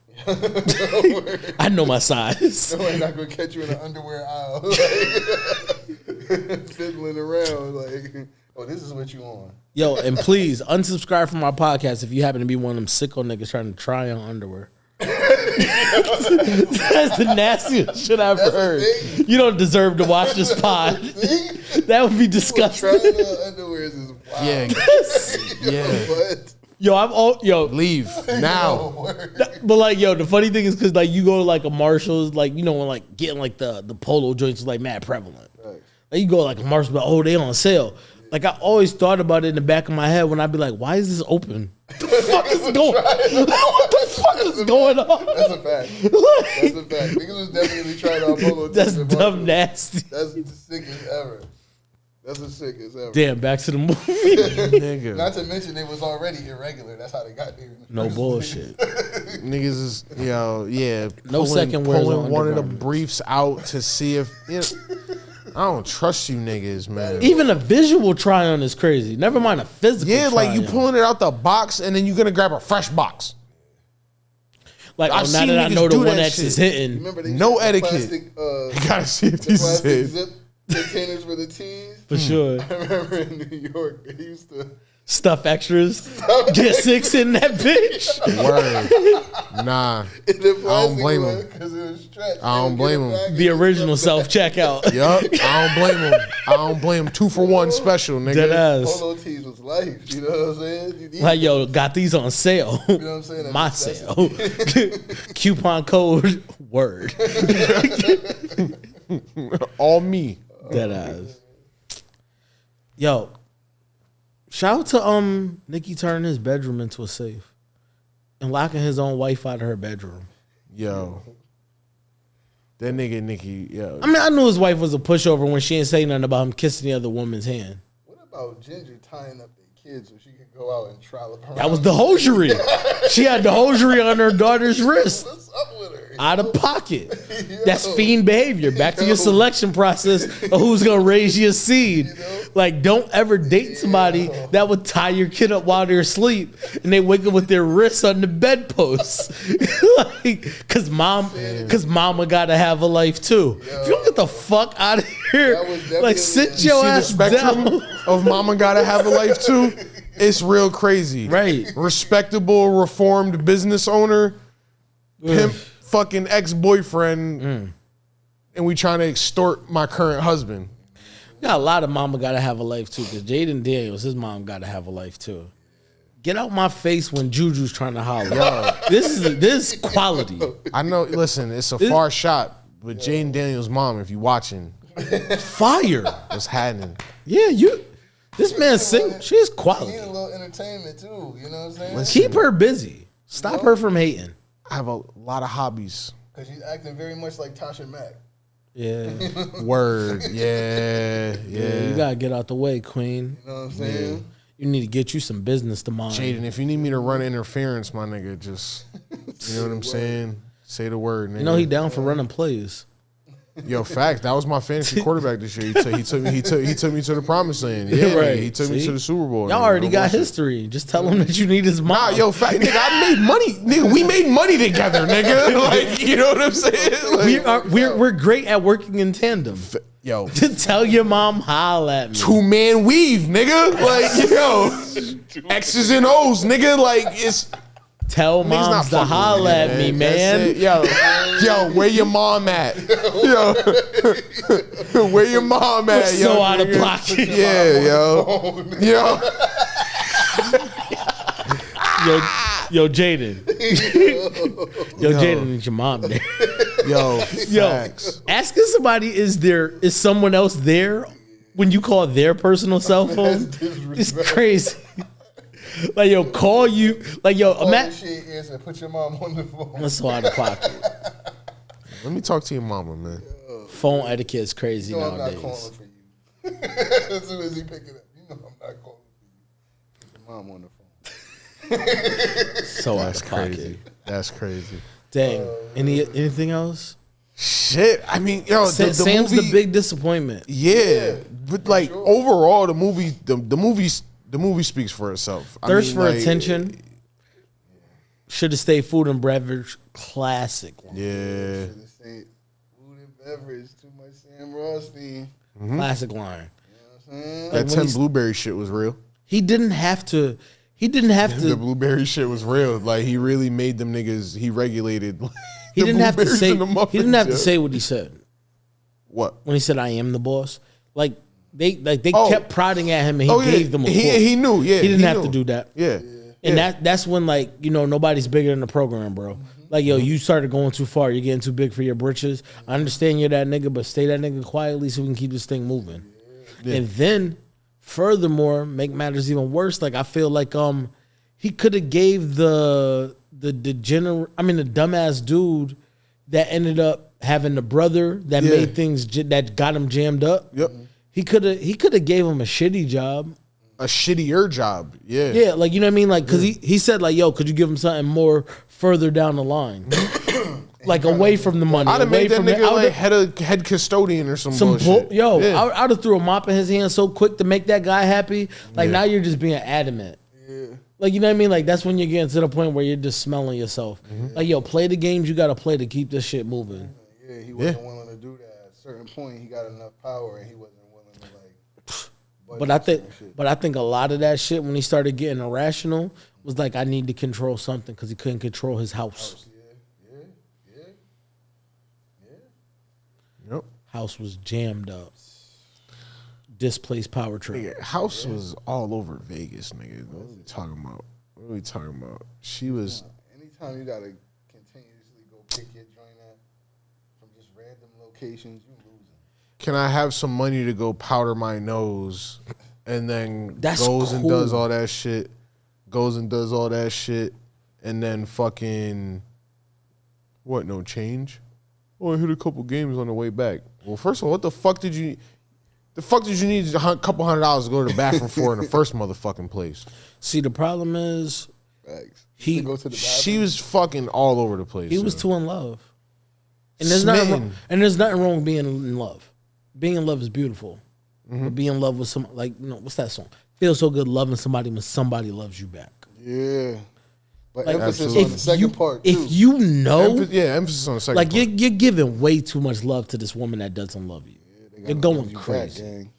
I know my size.
Somebody's not gonna catch you in an underwear aisle, fiddling around like, oh, this is what you on.
Yo, and please unsubscribe from my podcast if you happen to be one of them sicko niggas trying to try on underwear. That's the nastiest shit I've ever heard. You don't deserve to watch this pod. That would be disgusting.
Trying on underwears is wild.
Yeah. Yeah.
What?
Yo, I'm all yo.
Leave now.
But like, yo, the funny thing is because like you go to like a Marshalls, like you know when like getting like the polo joints is like mad prevalent.
Right.
Like you go like a Marshalls, but oh they on sale. Like I always thought about it in the back of my head when I'd be like, why is this open? What the fuck is going? What the fuck is going on?
That's a fact. That's a fact. Niggas was definitely trying on polo.
That's
tips and
dumb
Marshalls.
nasty.
That's the sickest ever. That's the sickest ever.
Damn, back to the movie.
Nigga.
Not to mention they was already irregular. That's how they got there.
No bullshit.
Niggas is yeah.
No second wears
pulling
on
one of the
undergarments.
briefs out to see if I don't trust you niggas, man.
Even a visual try on is crazy. Never mind a physical.
Yeah, like you
try-on.
pulling it out the box and then you're gonna grab a fresh box.
Like
I've
oh, now
seen
that I
niggas
know the
do that
1X
shit.
is hitting.
Remember they
No
used to have
etiquette.
Plastic,
You gotta see if
the
these
plastic
is
zip containers for the teas.
For sure.
I remember in New York they used to.
Stuff extras. Get 6 in that bitch.
Word. Nah.
In the plastic
blame
one,
him.
'cause it was stretched.
I don't
They would get
blame
a
him.
package
The
and
original
stuff
self checkout.
Yup. I don't blame him. I don't blame him. 2-for-1 special, nigga.
Dead
that
ass.
Polo tees was life. You know what I'm saying? You need
Like yo, got these on sale.
You know what I'm saying?
My
That's-
sale. Coupon code word.
All me.
Dead ass. Yo, shout out to Nicky turning his bedroom into a safe and locking his own wife out of her bedroom.
Yo. That nigga Nicky, yo.
I mean, I knew his wife was a pushover when she didn't say nothing about him kissing the other woman's hand.
What about Ginger tying up their kids so she could go out and trollop around?
That was the hosiery. She had the hosiery on her daughter's wrist.
What's up with her?
Out of pocket.
Yo.
That's fiend behavior. Back to your
Yo.
selection process of who's gonna raise your seed.
know?
Like, don't ever date somebody that would tie your kid up while they're asleep and they wake up with their wrists on the bedpost. Like, cause mama gotta have a life too. If you don't get the fuck out of here,
That was definitely-
like sit
You
your
See the
ass
spectrum
down.
of mama gotta have a life too? It's real crazy.
Right.
Respectable, reformed business owner, pimp, fucking ex-boyfriend, and we trying to extort my current husband.
Got a lot of mama gotta have a life too, because Jaden Daniels, his mom gotta have a life too. Get out my face when Juju's trying to holler. This is quality.
I know, listen, it's a far shot, but Jane Daniels' mom, if you watching,
Fire.
what's happening?
Yeah, this man's single. She's
Need
quality.
a little entertainment too. You know what I'm saying?
Listen.
Keep her busy. Stop her from hating.
I have a lot of hobbies.
Because she's acting very much like Tasha Mack.
Yeah.
Word, yeah.
You gotta get out the way, queen.
You know what I'm saying?
You need to get you some business to mind.
Jaden, if you need me to run interference, my nigga, just, you know what I'm saying? Say the word, nigga.
You know he down for running plays.
Yo, fact, that was my fantasy quarterback this year. He took me to the promised land. Yeah,
Right.
He took me
See?
to the Super Bowl.
Y'all
nigga.
already
No
got
bullshit.
history. Just tell him that you need his mom.
Nah, yo, fact, nigga, I made money. Nigga, we made money together, nigga. Like, you know what I'm saying? Like,
we're great at working in tandem.
yo,
Just tell your mom, holla at me.
2-man weave, nigga. Like, yo, X's and O's, nigga. Like, it's
Tell
niggas not
moms to
fucking
holla
with
at me,
That's
man.
it. Yo, where your mom at? Yo, where your mom at?
So
yo,
out of
nigga?
pocket.
Yeah, yo, yo.
Yo, Jaden. Yo, Jaden needs your mom there.
Yo,
Yo,
facts.
asking somebody is someone else there when you call their personal cell phone is crazy. Like, yo, call you. Like, yo,
All
imagine.
this shit is and put your mom on the phone.
That's so out of pocket.
Let me talk to your mama, man.
Phone etiquette is crazy
You know I'm not
nowadays.
calling for you. As soon as he pick it up, you know I'm not calling for you. Put your mom on the phone.
So out
That's
of pocket.
crazy. That's crazy.
Dang. Anything else?
Shit. I mean, yo, the
Sam's
movie,
the big disappointment.
yeah, but like overall, the movie speaks for itself. I
Thirst
mean,
for
like,
attention. Should have stayed food and beverage. Classic.
Yeah,
Should've said food and beverage. Too much Sam Rothstein.
Classic line.
You know what I'm saying?
that
when
10
he's-
blueberry shit was real.
He didn't have to. He didn't have
The
to.
blueberry shit was real. Like he really made them niggas. He regulated.
He
the
didn't have to
blueberries
say.
and the muffins,
He didn't have to
yo.
say what he said
What.
when he said, "I am the boss." They
Oh.
kept prodding at him, and he
Oh yeah,
gave them a quote.
he knew. Yeah,
He didn't have
knew.
to do that.
Yeah,
And that's when, like, you know, nobody's bigger than the program, bro. Like, yo, you started going too far. You're getting too big for your britches. I understand you're that nigga, but stay that nigga quietly so we can keep this thing moving. And then, furthermore, make matters even worse. Like, I feel like he could have gave the dumbass dude that ended up having the brother that made things that got him jammed up.
Yep.
He could have gave him a shitty job.
A shittier job. Yeah.
Yeah, like, you know what I mean? Like, because he said, like, yo, could you give him something more further down the line? Like, away from the money.
I'd have
away
made that
from
nigga
it.
like head custodian or some bullshit.
I would have threw a mop in his hand so quick to make that guy happy. Like, now you're just being adamant.
Yeah.
Like, you know what I mean? Like, that's when you're getting to the point where you're just smelling yourself. Like, yo, play the games you got to play to keep this shit moving.
Yeah, he wasn't willing to do that. At a certain point, he got enough power, and he wasn't willing to, like...
But I think a lot of that shit, when he started getting irrational, was like, I need to control something because he couldn't control his house.
Yep.
House was jammed up. Displaced power trip.
Nigga, House was all over Vegas, nigga. What are we talking about? She was...
Anytime you got to continuously go pick your joint at from just random locations, you losing.
Can I have some money to go powder my nose, and then
That's
goes and
cool.
does all that shit, and then fucking what? No change? Oh, I hit a couple games on the way back. Well, first of all, what the fuck did you need a couple $100 to go to the bathroom for in the first motherfucking place?
See, the problem is
Facts.
He-
To go to the bathroom.
She was fucking all over the place.
he was
yo.
too in love. And there's nothing
Smitten.
wrong, there's nothing wrong with being in love. Being in love is beautiful. But being in love with some, like, you know, what's that song? Feels so good loving somebody when somebody loves you back.
Yeah. But
Like,
emphasis
Absolutely.
on the second part, too.
If you know,
Emphasis on the second
like,
part.
you're giving way too much love to this woman that doesn't love you.
They gotta
You're going
love you back,
crazy.
gang.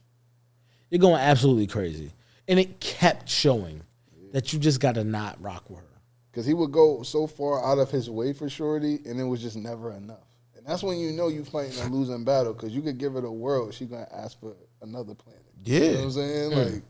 You're going absolutely crazy. And it kept showing that you just got to not rock with her.
Because he would go so far out of his way for Shorty, and it was just never enough. And that's when you know you fighting a losing battle, because you could give her the world, she going to ask for another planet.
Yeah.
You know what I'm saying? Like,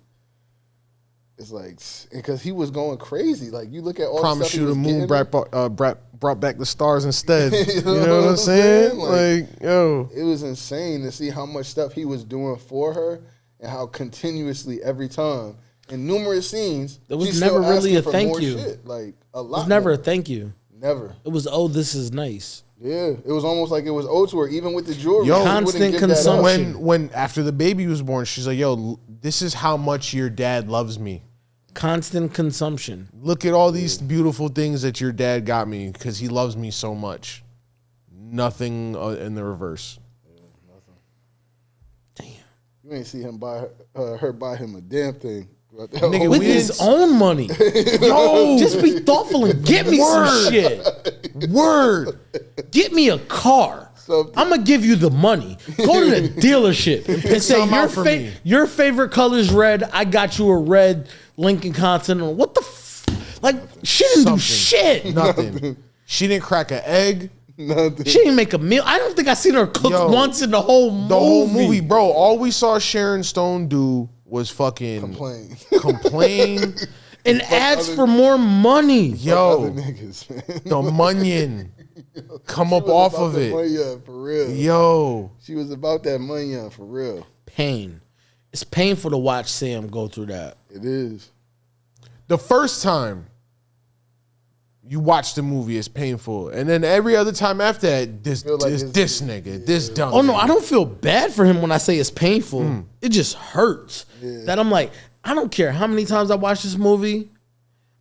it's like, because he was going crazy. Like, you look at all
Promise
the
you
stuff
the
he was
moon
getting,
brought back the stars instead.
You know
You know what I'm saying? Like, yo.
it was insane to see how much stuff he was doing for her and how continuously every time in numerous scenes
There was
she's
never
still
really
asking
a
for
thank
more
you.
shit. Like a
It
lot.
was never
more.
a thank you.
Never.
It was, oh, this is nice.
Yeah, it was almost like it was owed to her, even with the jewelry.
Yo,
She wouldn't
constant
give that up.
consumption.
When after the baby was born, she's like, yo, this is how much your dad loves me.
Constant consumption.
Look at all these beautiful things that your dad got me because he loves me so much. Nothing in the reverse.
Damn.
You ain't see him buy her buy him a damn thing.
Nigga,
With
we
his
didn't-
own money.
Yo,
Just be thoughtful and get me some
Word.
shit.
word.
Get me a car.
Something.
I'm gonna give you the money. Go to the dealership and say
something out for me.
your favorite color is red. I got you a red Lincoln Continental. What the like? She didn't do shit.
Nothing. She didn't crack an egg.
Nothing.
She didn't make a meal. I don't think I seen her cook
Yo,
once in the whole movie.
The whole movie, bro. All we saw Sharon Stone do was fucking complain.
and ask for more money.
Other
Yo,
niggas, man.
the Munyon. Come up
She was
off
about
of
that
it.
money, for real.
Yo.
She was about that money, for real.
Pain. It's painful to watch Sam go through that.
It is.
The first time you watch the movie is painful. And then every other time after that, this
Feel like
this nigga, this dumb.
Oh no,
nigga.
I don't feel bad for him when I say it's painful. It just hurts. That I'm like, I don't care how many times I watch this movie.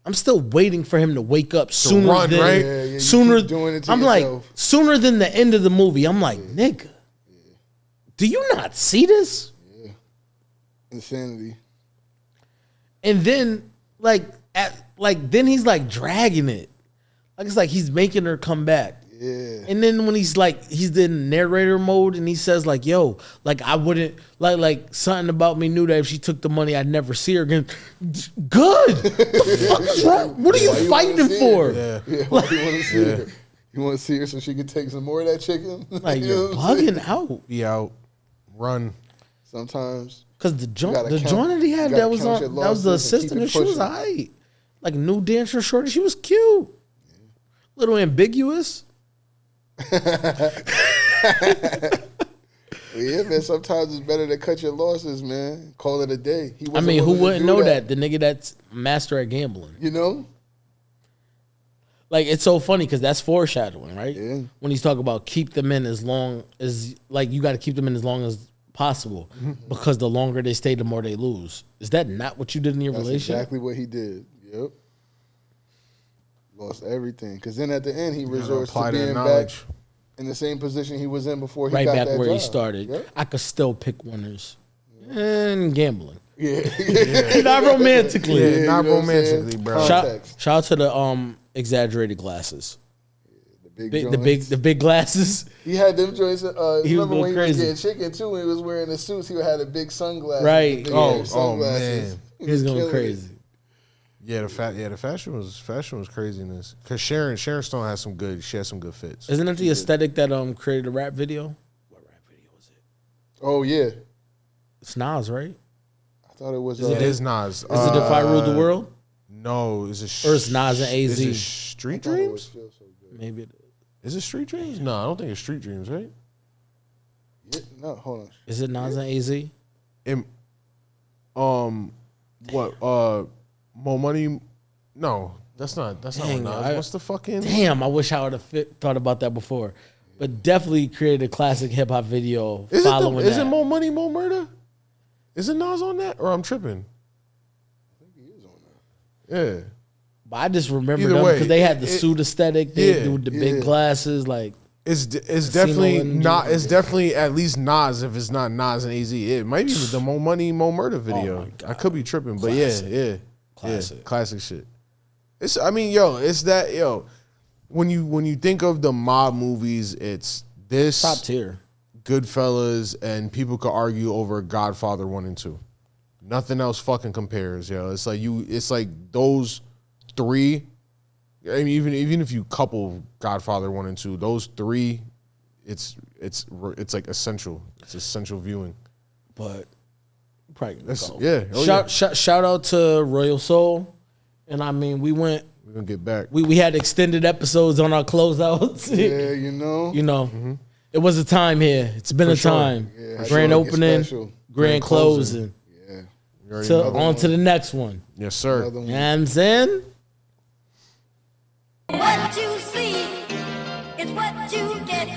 I'm still waiting for him to wake up sooner
run,
than
right?
Yeah, you
sooner.
keep doing it to
I'm
yourself.
like sooner than the end of the movie. I'm like, nigga, do you not see this?
Insanity.
And then then he's like dragging it. Like it's like he's making her come back.
Yeah.
And then when he's in narrator mode and he says like, yo, like I wouldn't like something about me knew that if she took the money, I'd never see her again. Good. What the fuck is wrong? What are you
Why you
fighting
wanna see
for?
her? Yeah. Why you want to see her? You want to see her so she can take some more of that chicken?
Like
You
you're
know what I'm saying?
bugging out.
Be out. Run.
Sometimes.
Cause the joint
gotta
the
count-
joint that he had
you
that
gotta
was
count
on
your
that was the
losses and keep
assistant
it
and she was
pushing.
alright. like new dancer shorty. She was cute, little ambiguous.
Yeah, man. Sometimes it's better to cut your losses, man. Call it a day. He
I
wasn't
mean, who
willing to
wouldn't
do
know that? The nigga that's master at gambling.
You know?
Like, it's so funny because that's foreshadowing, right?
Yeah.
When he's talking about keep them in as long as, like, you got to keep them in as long as possible because the longer they stay, the more they lose. Is that not what you did in your
That's
relationship?
exactly what he did. Yep. Lost everything. Because then at the end, he resorts to
apply that
being back
knowledge.
in the same position he was in before he
Right
got
back
that
where he
job.
started.
Yep.
I could still pick winners. And gambling.
Yeah.
Not romantically.
Yeah,
you
not
know what I'm saying?
romantically, bro.
Context.
Shout out to the exaggerated glasses.
The
The big glasses.
He had them joints.
He was
Remember
going
when he
crazy.
was getting chicken too? When he was wearing the suits, he had a big sunglasses.
Right.
the big
Oh,
sunglasses.
man.
He was going
killing
crazy.
Yeah, the fashion was craziness. Cause Sharon Stone has some good. She has some good fits.
Isn't it the aesthetic that created a rap video? What rap video was it?
Oh yeah,
It's Nas, right?
I thought it was.
It is Nas.
Is it If I Ruled the World?
No, is it?
Or it's Nas and AZ?
Is it Street
I thought it was
Dreams?
Feel So Good.
Maybe it
Is it Street Dreams? No, I don't think it's Street Dreams, right?
Yeah, no, hold on.
is. It Nas and AZ?
More Money? No, that's not
Dang,
what Nas. What's the fucking?
Damn, I wish I would have thought about that before. But definitely created a classic hip hop video following
Is
that.
it More Money, More Murder? Is it Nas on that, or I'm tripping?
I think he is on there.
Yeah.
But I just remember
Either
them
way,
because they had the
it-
suit aesthetic. They
yeah,
do the big glasses. Like,
It's definitely
Lynn
not. It's definitely at least Nas. If it's not Nas and AZ, it might be the More Money, More Murder video.
my God.
I could be tripping, but
Classic.
yeah,
Classic.
classic shit. It's. I mean, it's that when you think of the mob movies, it's this
top tier.
Goodfellas, and people could argue over Godfather 1 and 2. Nothing else fucking compares, yo. It's like those three. I mean, even if you couple Godfather 1 and 2, those three, it's like essential. It's essential viewing.
But probably
That's
go.
yeah. Oh, yeah.
Shout out to Royal Soul. And I mean,
We're gonna get back.
we had extended episodes on our closeouts.
Yeah, you know.
You know, it was a time here. It's been a
sure.
time.
Yeah,
Grand
sure. It's
opening,
special.
grand closing.
Yeah.
You already
So
know.
on to the next one.
Yes, sir.
Another one.
You know what I'm saying?
What you see is what you get.